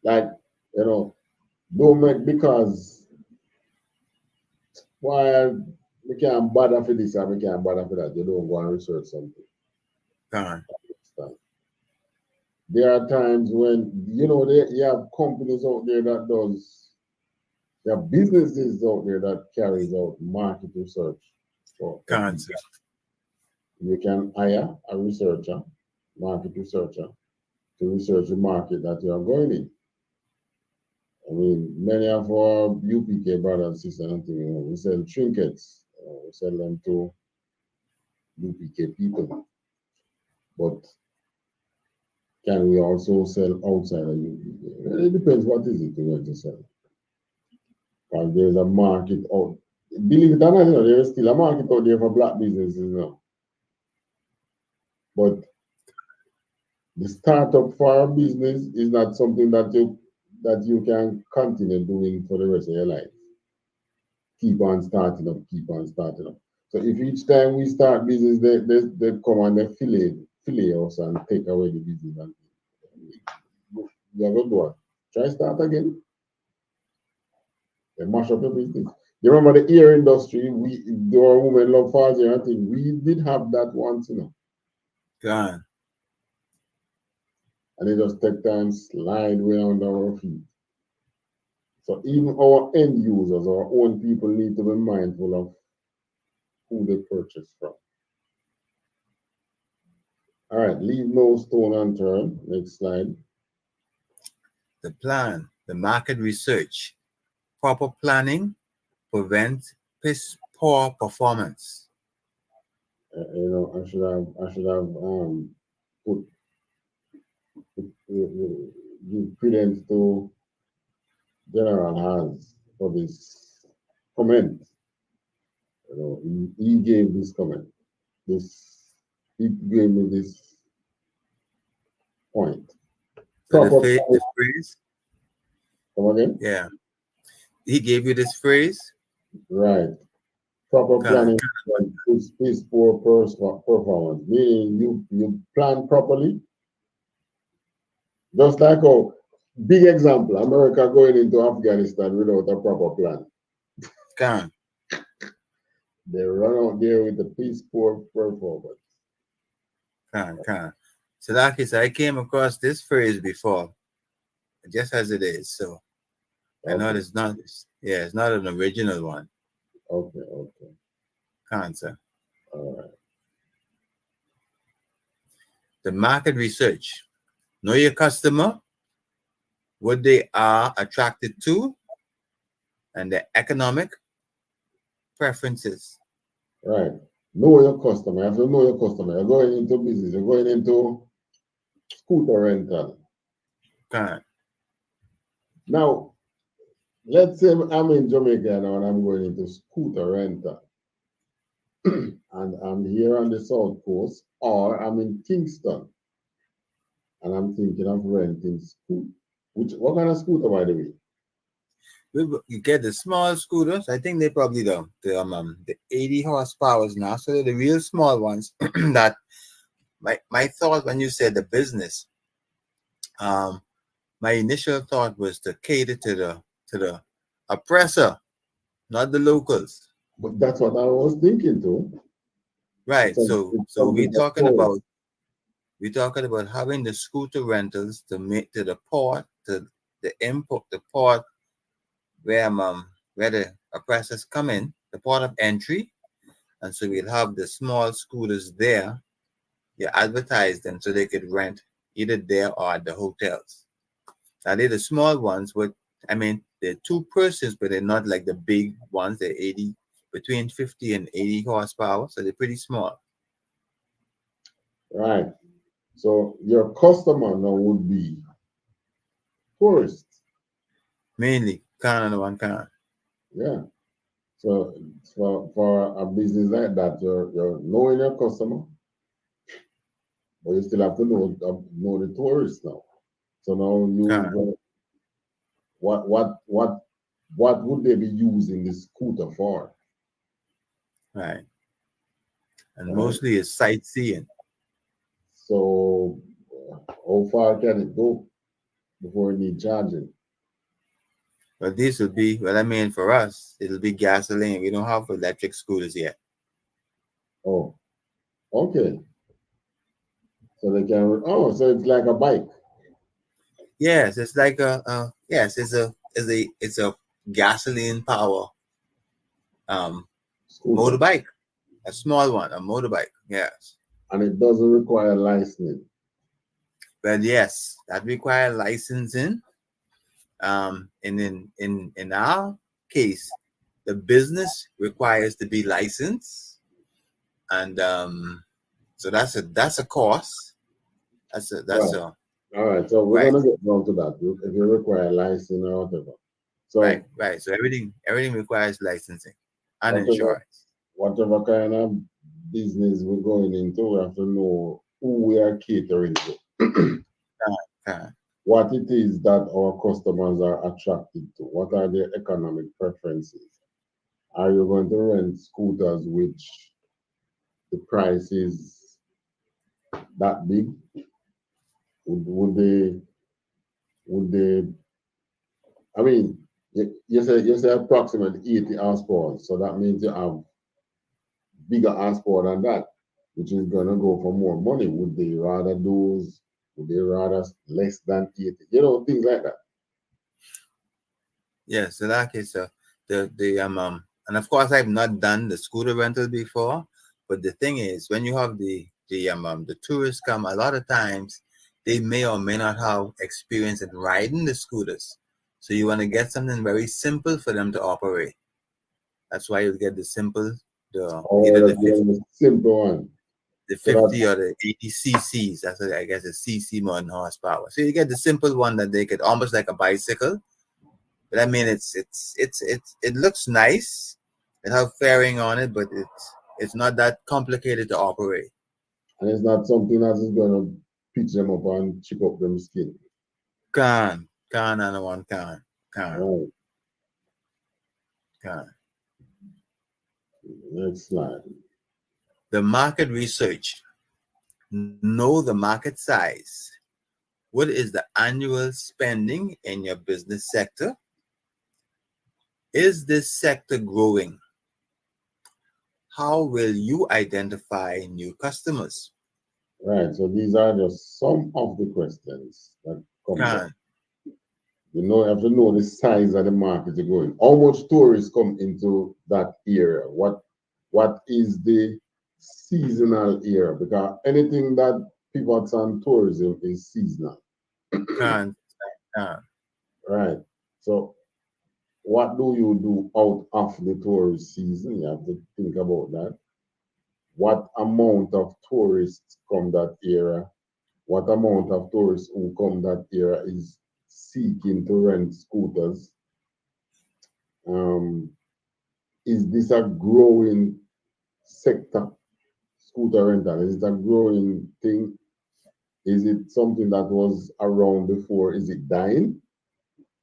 Like, don't make because why we can't bother for this and we can't bother for that. You don't go and research something. There are times when you have companies out there that there are businesses out there that carries out market research. You can hire a researcher, market researcher, to research the market that you are going in. I mean, many of our U.P.K brothers and sisters, we sell trinkets. We sell them to U.P.K people. But can we also sell outside of U.P.K? It depends what is it you're going to sell. Because there's a market out. Believe it or not, there is still a market out there for black businesses now. But the startup for a business is not something that you can continue doing for the rest of your life. Keep on starting up, keep on starting up. So if each time we start business, they come and they fillet us and take away the business, and you're going to do what? Try start again. They mash up your business. You remember the ear industry? There were women love Fazia, I think we did have that once, And it just take time slide way under our feet. So even our end users, our own people, need to be mindful of who they purchase from. All right, leave no stone unturned. Next slide. The plan, the market research, proper planning prevents poor performance. You know, I should have put give credence to General Hans for this comment. You know, he gave this comment. He gave me this point. So Proper the phrase, come again? yeah, he gave you this phrase. Right. Proper Can, planning is poor performance. Meaning you plan properly. Just like a big example, America going into Afghanistan without a proper plan. can. They run out there with the piece poor performance. Can. So like I said, I came across this phrase before, just as it is. So I know it's not, yeah, it's not an original one. Okay. Cancer. All right. The market research. Know your customer, what they are attracted to, and the economic preferences. Right. Know your customer. You have to know your customer. You're going into business. You're going into scooter rental. Can. Now, let's say I'm in Jamaica now and I'm going into scooter rental. And I'm here on the South Coast, or I'm in Kingston. And I'm thinking of renting scooter. What kind of scooter, by the way? You get the small scooters. I think they probably the 80 horsepower now. So they're the real small ones. That my thought when you said the business, my initial thought was to cater to the oppressor, not the locals. But that's what I was thinking too. Right. It's So something we're talking about having the scooter rentals to make to the port, to the import, the port where the oppressors come in, the port of entry. And so we'll have the small scooters there. You advertise them so they could rent either there or at the hotels. Now they're the small ones, but I mean they're two persons, but they're not like the big ones. They're 80, between 50 and 80 horsepower, so they're pretty small. Right. So your customer now would be tourists. Mainly can and one can. Yeah. So for a business like that, you're knowing your customer, but you still have to know the tourists now. So now what would they be using this scooter for? Right. And Right. mostly it's sightseeing. So how far can it go before it need charging? But this would be, well, I mean, for us, it'll be gasoline. We don't have electric scooters yet. Oh, okay. So they can. Oh, so it's like a bike. Yes, it's like yes, it's a gasoline power Scooter. motorbike, a small one, a motorbike. Yes. And it doesn't require licensing. But yes, that requires licensing. And in our case, the business requires to be licensed, and so that's a cost. That's Right. a All right. So we're right, gonna get down to that. If you require licensing or whatever. So right. So everything requires licensing and whatever insurance. whatever kind of business we're going into, we have to know who we are catering to. Uh, What it is that our customers are attracted to. What are their economic preferences? Are you going to rent scooters which the price is that big? Would they I mean you say approximately 80 horsepower, so that means you have bigger horsepower than that, which is gonna go for more money. Would they rather those? Would they rather less than 80? You know, things like that. Yes, so like it's and of course I've not done the scooter rental before, but the thing is when you have the tourists come, a lot of times they may or may not have experience in riding the scooters. So you want to get something very simple for them to operate. That's why you get the simple, the Or either that's the simple one. the So that 50 or the 80 cc's. That's what I guess a cc more than horsepower. So you get the simple one that they could almost like a bicycle. But I mean, it looks nice. It have fairing on it, but it's not that complicated to operate. and it's not something that is gonna pitch them up and chip up them skin. Can and one can All right, can. next slide. The market research. Know the market size. What is the annual spending in your business sector? Is this sector growing? How will you identify new customers? Right, so these are just some of the questions that comes up. Can You know, you have to know the size of the market you're going. How much tourists come into that area? What is the seasonal area? Because anything that pivots on tourism is seasonal. can can Right. So what do you do out of the tourist season? You have to think about that. What amount of tourists come that area? What amount of tourists who come that area is seeking to rent scooters? Um, is this a growing sector? Scooter rental, is it a growing thing? Is it something that was around before? Is it dying?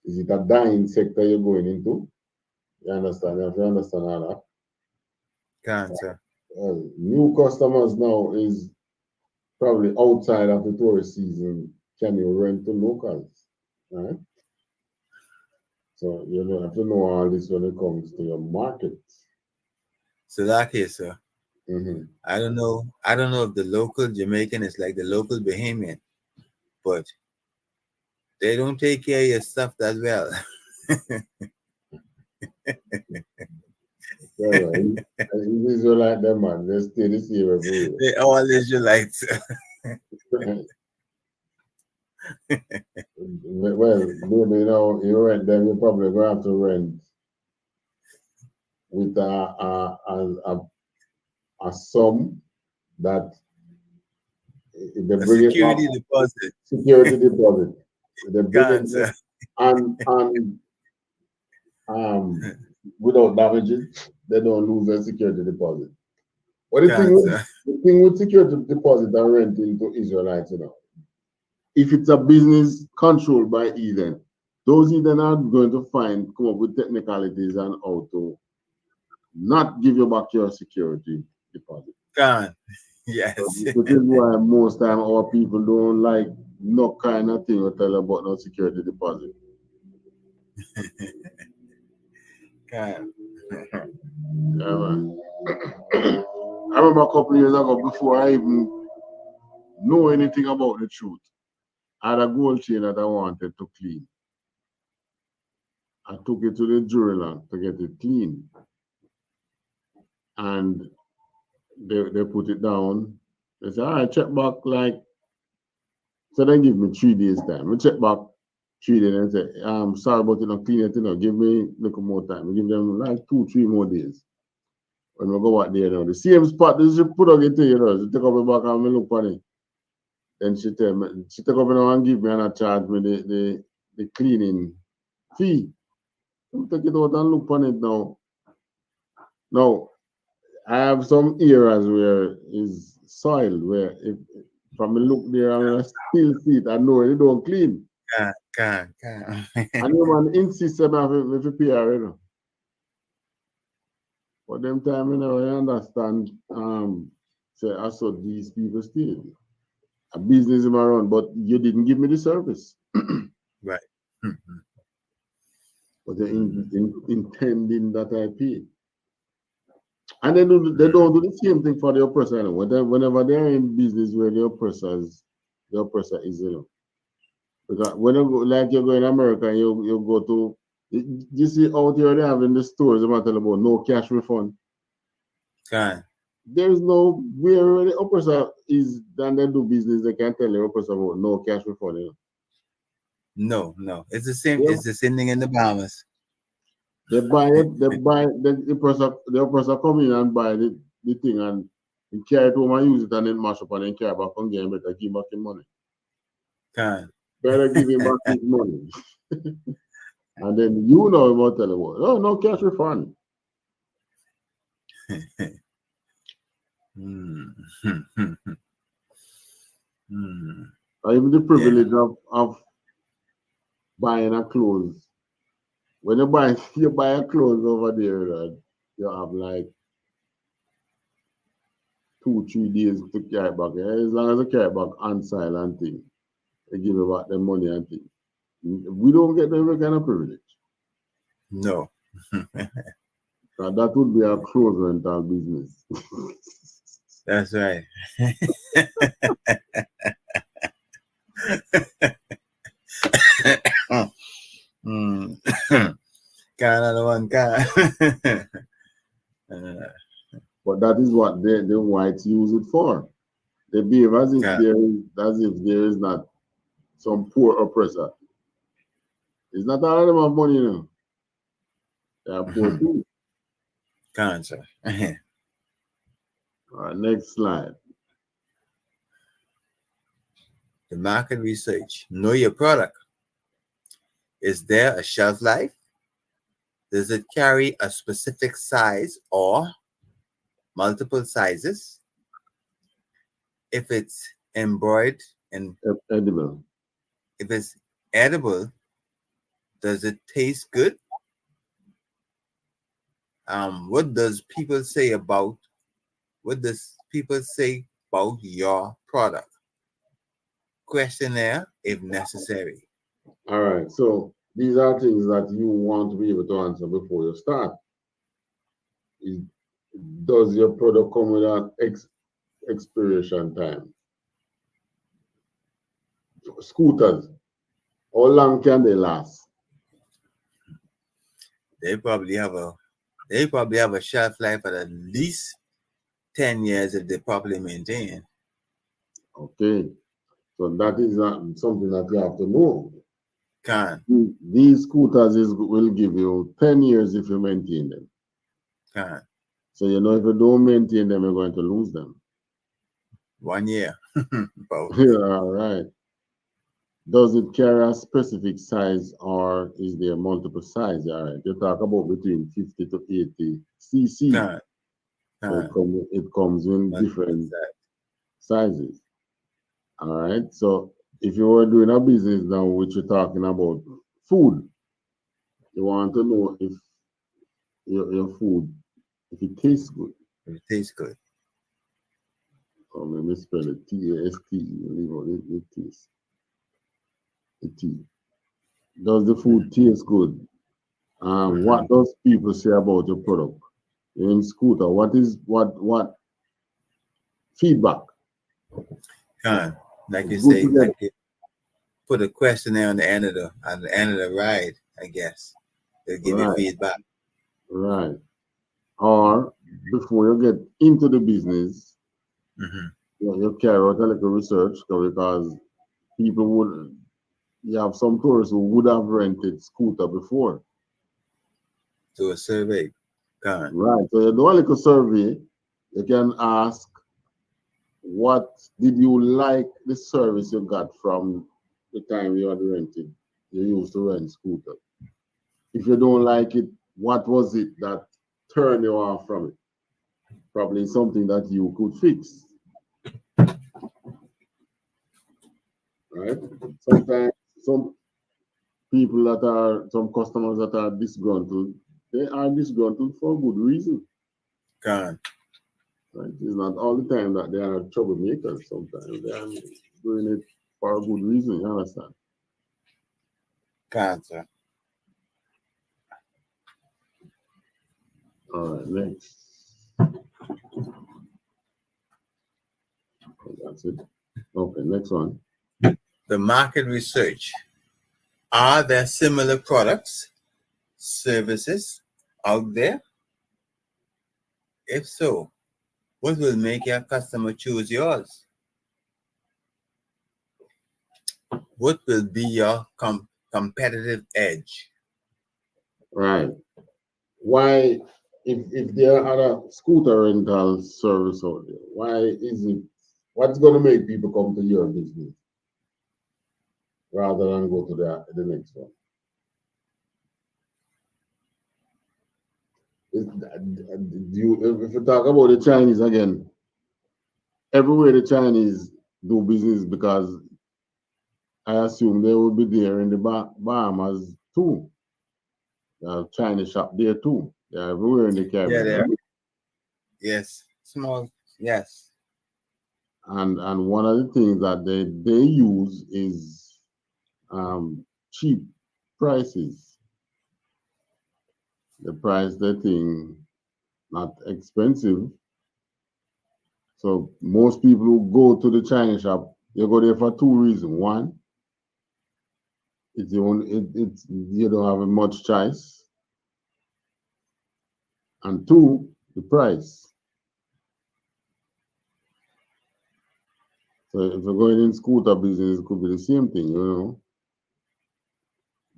Is it a dying sector you're going into? You understand? You have to understand all that. sir. Well, new customers now is probably outside of the tourist season. Can you rent to locals? Right? So you know, have to know all this when it comes to your market. So that case, sir. Mm-hmm. I don't know. I don't know if the local Jamaican is like the local Bahamian, but they don't take care of your stuff that well. Yeah, he's Israelite, them man. They stay the same everywhere. They all Israelites. Well, maybe you know, you rent them, you're probably going to have to rent with a sum that they A bring it back, security deposit. security deposit. They bring it back Cancer. and um without damages, they don't lose their security deposit. But Cancer. the thing with security deposit and renting to Israelites, you know, if it's a business controlled by Eden, those Eden are going to come up with technicalities and how to not give you back your security deposit. Can. So Yes. this is why most time our people don't like no kind of thing we tell about no security deposit. Can. Yeah, man. I remember a couple of years ago, before I even know anything about the truth, I had a gold chain that I wanted to clean. I took it to the jeweler to get it clean. And they put it down. They said, all right, check back like, so they give me 3 days time. I check back 3 days and say, sorry about it, not clean it, you know, give me a little more time. I give them like 2, 3 more days. When we go out there now, the same spot, this is put on it to you know, she take up my back and me look for it. Then she tell me, she take up now and give me and I charge me the cleaning fee. I take it out and look on it now. Now, I have some areas where is soil where if from the look there and I still see it, I know it don't clean. Can. And you man insist on have to pay you know. But them time you know I understand say I saw these people still a business in my run, but you didn't give me the service. Right. But they're intending that I pay. And they don't do the same thing for the oppressor. You know. Whenever they're in business where the oppressor is, you know. Because when you go, like you go in America, you go to You see out here they have in the stores about about no cash refund. Can. There's no where the oppressor is than they do business, they can tell the oppressor about no cash refund. You know? No. It's the same. Yeah. It's the same thing in the Bahamas. They buy it, the oppressor come in and buy the thing and he carry it home and use it and then mash up and then carry back and get him better give back his money. Can. Better give him back his money. And then you know about tell him, oh, no cash refund. Or even the privilege of buying a clothes. When you buy a clothes over there, you have like 2-3 days to carry back. As long as you carry back on silent thing, they give you back the money and thing. We don't get them kind of privilege. No. That would be a clothes rental business. That's right. Another one, But that is what the whites use it for. They behave as if there is not some poor oppressor. It's not all of them have money, you know. They are poor too. Cancer. All right, next slide. The market research. Know your product. Is there a shelf life? Does it carry a specific size or multiple sizes? If it's embroidered and edible. If it's edible, does it taste good? What does people say about your product? Questionnaire if necessary. All right, so these are things that you want to be able to answer before you start. Does your product come with an expiration time? Scooters, how long can they last? They probably have a shelf life at least 10 years if they're properly maintained. Okay, so that is something that you have to know. Can. These scooters will give you 10 years if you maintain them. Can. So you know if you don't maintain them, you're going to lose them. 1 year. All right. Does it carry a specific size or is there multiple sizes? All right. You talk about between 50 to 80 cc. So it comes in different sizes. All right. So if you were doing a business now, which you're talking about food, you want to know if your food, if it tastes good. If it tastes good. Or let me spell it T-A-S-T-E. Leave out it tastes. The T. Does the food taste good? What does people say about your product? In Scooter, what feedback? Like you say, like you put a questionnaire on the end of the ride, I guess. They'll give you feedback. Right. Or before you get into the business, you carry out a little research because you have some tourists who would have rented scooter before. Do a survey. Right. So you do a little survey. You can ask, what did you like the service you got from the time you had rented? You used to rent scooter. If you don't like it, what was it that turned you off from it? Probably something that you could fix. Right? Sometimes some customers that are disgruntled, they are disgruntled for a good reason. Right? It's not all the time that they are troublemakers. Sometimes they are doing it for a good reason, you understand? Sir. All right, next. That's it. Okay, next one. The market research. Are there similar products services out there? If so, what will make your customer choose yours? What will be your competitive edge? Right. Why, if there are other scooter rental service out there, why is it, what's going to make people come to your business rather than go to the next one? If you talk about the Chinese again, everywhere the Chinese do business, because I assume they will be there in the Bahamas too. There are Chinese shop there too. They're everywhere in the Yeah, Caribbean. there. Right? Yes, small. Yes. And one of the things that they use is cheap prices. The price they think not expensive. So most people who go to the Chinese shop, they go there for two reasons. One, it's the only, it's you don't have much choice, and two, the price. So if you're going in scooter business, it could be the same thing, you know.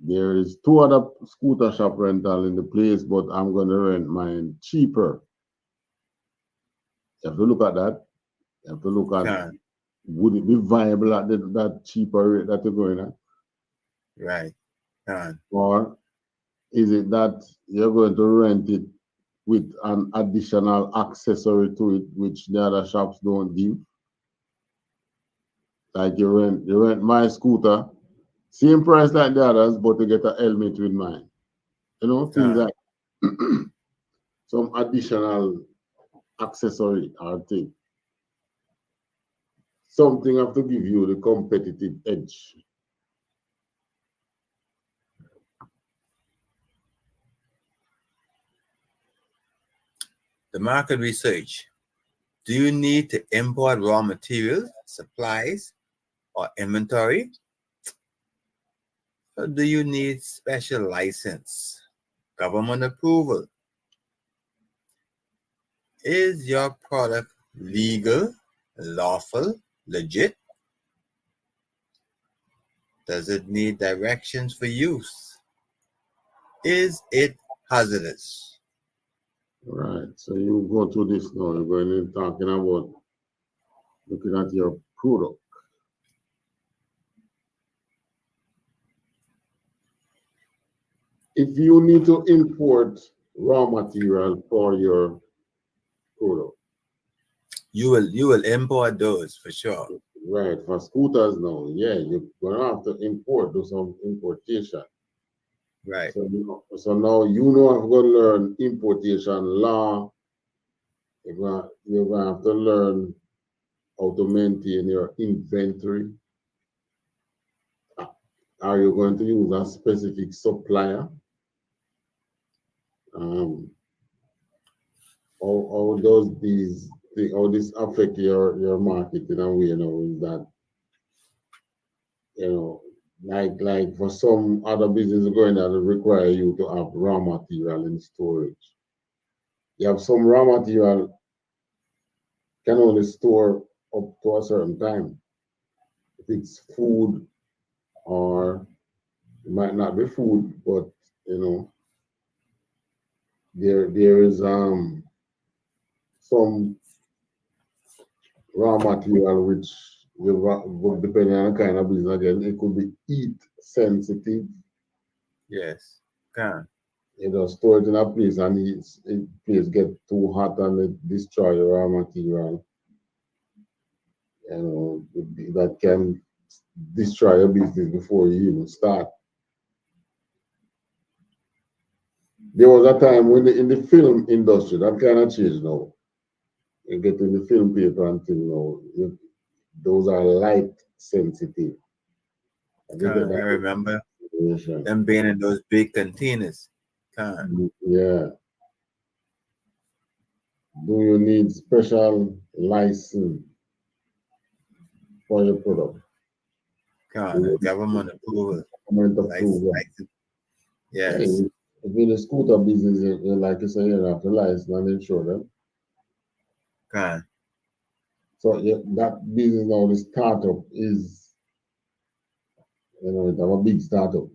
There is two other scooter shop rental in the place, but I'm going to rent mine cheaper. You have to look at that. You have to look at, Can. would it be viable at that cheaper rate that you're going at? Right. Can. Or is it that you're going to rent it with an additional accessory to it, which the other shops don't give? Like you rent my scooter, same price like the others, but you get a helmet with mine. You know, things Can. like some additional accessory or thing. Something have to give you the competitive edge. The market research. Do you need to import raw materials, supplies, or inventory? Or do you need special license, government approval? Is your product legal, lawful, legit? Does it need directions for use? Is it hazardous? Right. So you go to this now, you're going to talking about looking at your product. If you need to import raw material for your product, You will import those for sure. right? For scooters now, yeah, you're gonna have to do some importation. Right. So now you know I'm gonna learn importation law. You're gonna have to learn how to maintain your inventory. Are you going to use a specific supplier? Um, how does how this affect your marketing and way, you know, is that, you know, like for some other business going that require you to have raw material in storage. You have some raw material can only store up to a certain time. If it's food, or it might not be food, but you know, there is some raw material which depending on the kind of business again, it could be heat sensitive. Yes. Can. You know, store it in a place and it place get too hot and it destroy the raw material. You know, that can destroy your business before you even start. There was a time when in the film industry that kind of changed now. You get in the film paper until now, those are light sensitive. Have you get Can. I that remember information? them being in those big containers. Can. Yeah. Do you need special license for your product? Can. Do And you government approval. need government License. approval? License. Yeah, Yes. if in the scooter business, like you say, you have to license and insure them. Can. So yeah, that business now, the startup is, it's a big startup.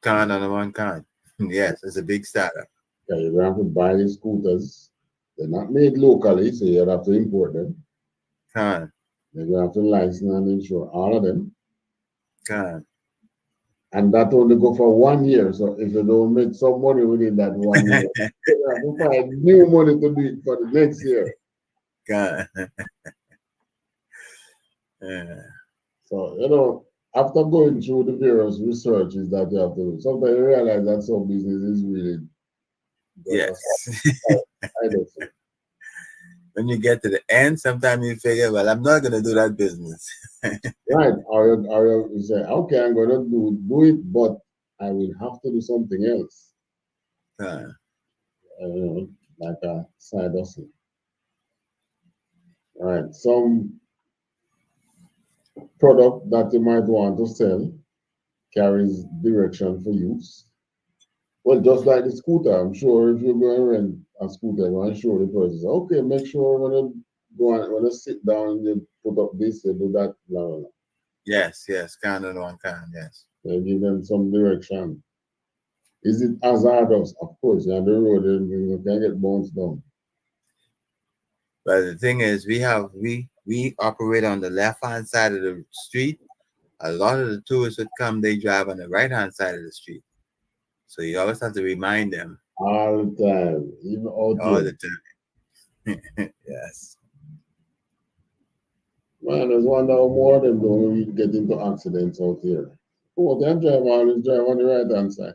Can on the one can. Yes, it's a big startup. Yeah, you have to buy the scooters. They're not made locally, so you have to import them. Can. You have to license and insure all of them. Can. And that only go for 1 year. So if you don't make some money within that 1 year, you have to find new money to do it for the next year. Can. Yeah. So, after going through the various researches that you have to do, sometimes you realize that some business is really Yes. I don't see. When you get to the end, sometimes you figure, well, I'm not going to do that business. Right. Or you say, okay, I'm going to do it, but I will have to do something else. Can. Like a side hustle. All right. Some product that you might want to sell carries direction for use. Well, just like the scooter, I'm sure if you're going to rent a scooter, you're going to show the person, okay, make sure when you go and when you sit down, you put up this, you do that, blah, blah, blah. Yes, can on one can, yes. So give them some direction. Is it hazardous? Of course, you're on the road, you can get bounced down. But the thing is, we operate on the left hand side of the street. A lot of the tourists would come, they drive on the right hand side of the street. So you always have to remind them All the time, even out all here. the time. Yes. Man, there's one how more of them don't really get into accidents out here. Oh, they always drive on the right hand side.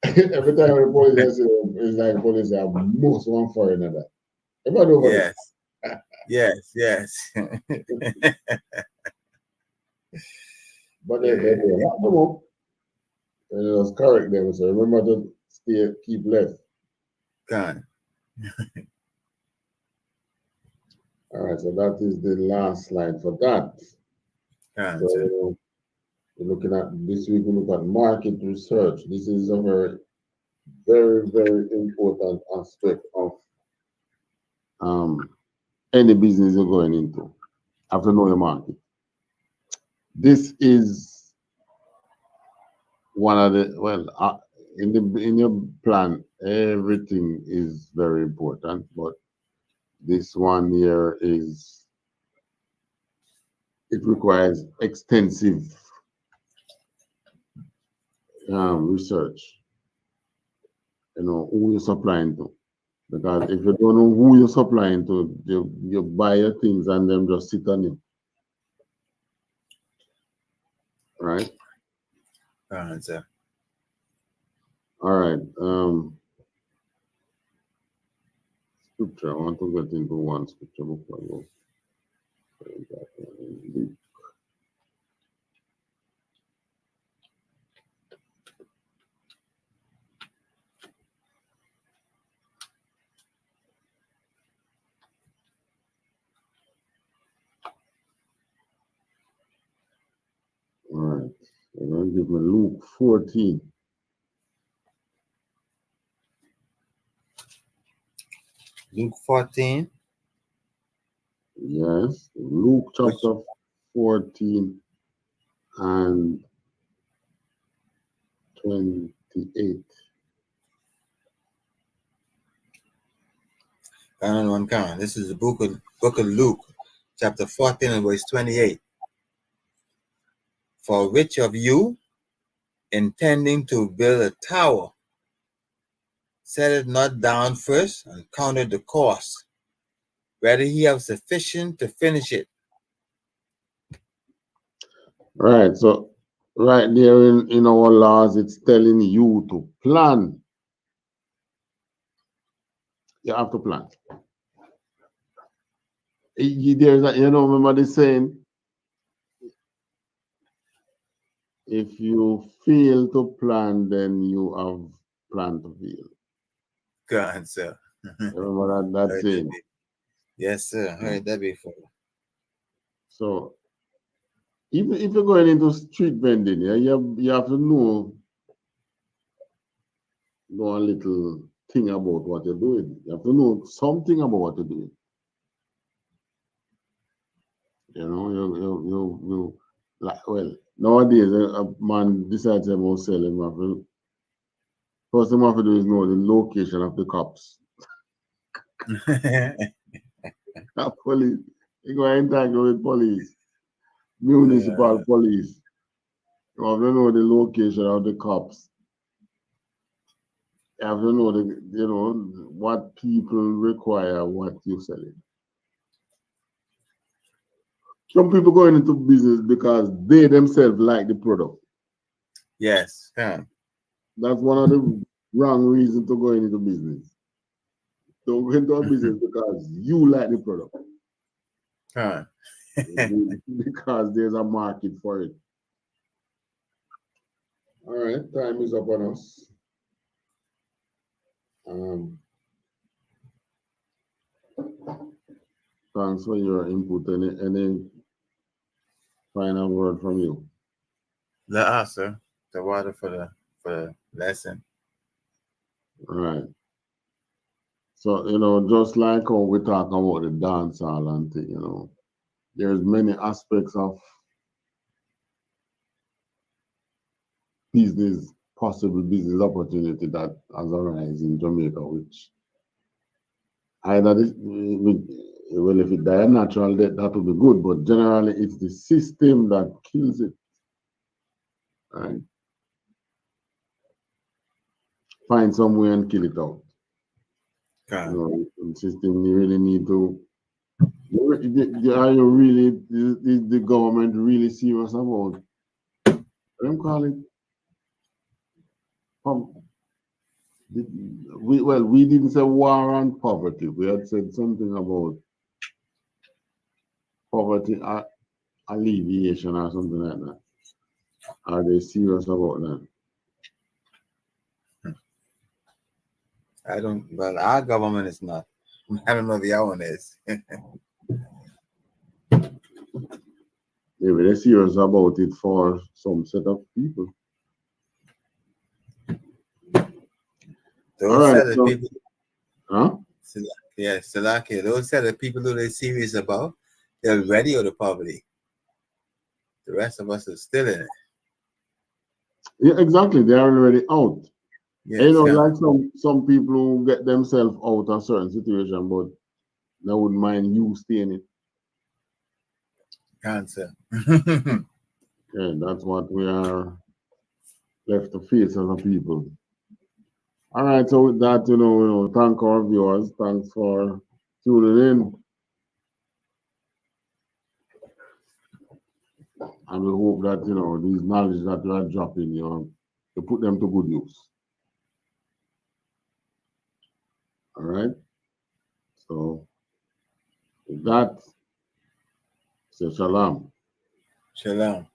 Every time the police say, it's like police have most one foreigner that. If I do for this. Yes. But they lock them up. And it was correct them. So remember to keep left. Can. All right, so that is the last slide for that. Can, So we're looking at this week, we look at market research. This is a very, very, very important aspect of any business you're going into. Have to know your market. This is one of the in your plan, everything is very important, but this one here it requires extensive research. Who you're supplying to, because if you don't know who you're supplying to, you buy your things and them just sit on you, right? Can, sir. All right. Scripture. I want to get into one scripture before I go. All right. I'm going to give me Luke 14. Luke 14. Yes. Luke chapter 14 and 28. Can on one can. This is the book of Luke, chapter 14 and verse 28. For which of you, intending to build a tower, set it not down first and counted the cost, whether he have sufficient to finish it? Right. So right there in our laws, it's telling you to plan. You have to plan. There's remember the saying, if you fail to plan, then you have planned to fail. God, sir. Remember that saying? Yes, sir. I heard that before. So even if you're going into street vending, yeah, you have to know know a little thing about what you're doing. You have to know something about what you're doing. You know, you like, well, nowadays a man decides about selling. First thing you have to do is know the location of the cops. Police. You go entangle with police, municipal police. You have to know the location of the cops. You have to know what people require, what you're selling. Some people going into business because they themselves like the product. Yes. Yeah. That's one of the wrong reasons to go into business. Don't go into a business because you like the product. Huh. Because there's a market for it. All right, time is up on us. Thanks for your input. Any final word from you? The answer, the water for the lesson. All right. So, just like how we talk about the dancehall and thing, there's many aspects of possible business opportunity that has arisen in Jamaica, which either if it die a natural death, that would be good, but generally it's the system that kills it. Right? Find some way and kill it out. The system you really need to. Are you really? Is the government really serious about? Them call it. We didn't say war on poverty. We had said something about poverty alleviation or something like that. Are they serious about that? I don't. Well, our government is not. I don't know if the other one is. Maybe they're serious about it for some set of people. Those set of people. Huh? Yeah, Salaki. Those set of people who they're serious about, they're ready out of poverty. The rest of us are still in it. Yeah, exactly. They're already out. Yes, like some people who get themselves out of a certain situation, but they wouldn't mind you staying in it. Cancer. Yeah, that's what we are left to face as a people. All right, so with that, thank our viewers. Thanks for tuning in. And we hope that, these knowledge that we are dropping, you put them to good use. All right. So with that, say shalom. Shalom.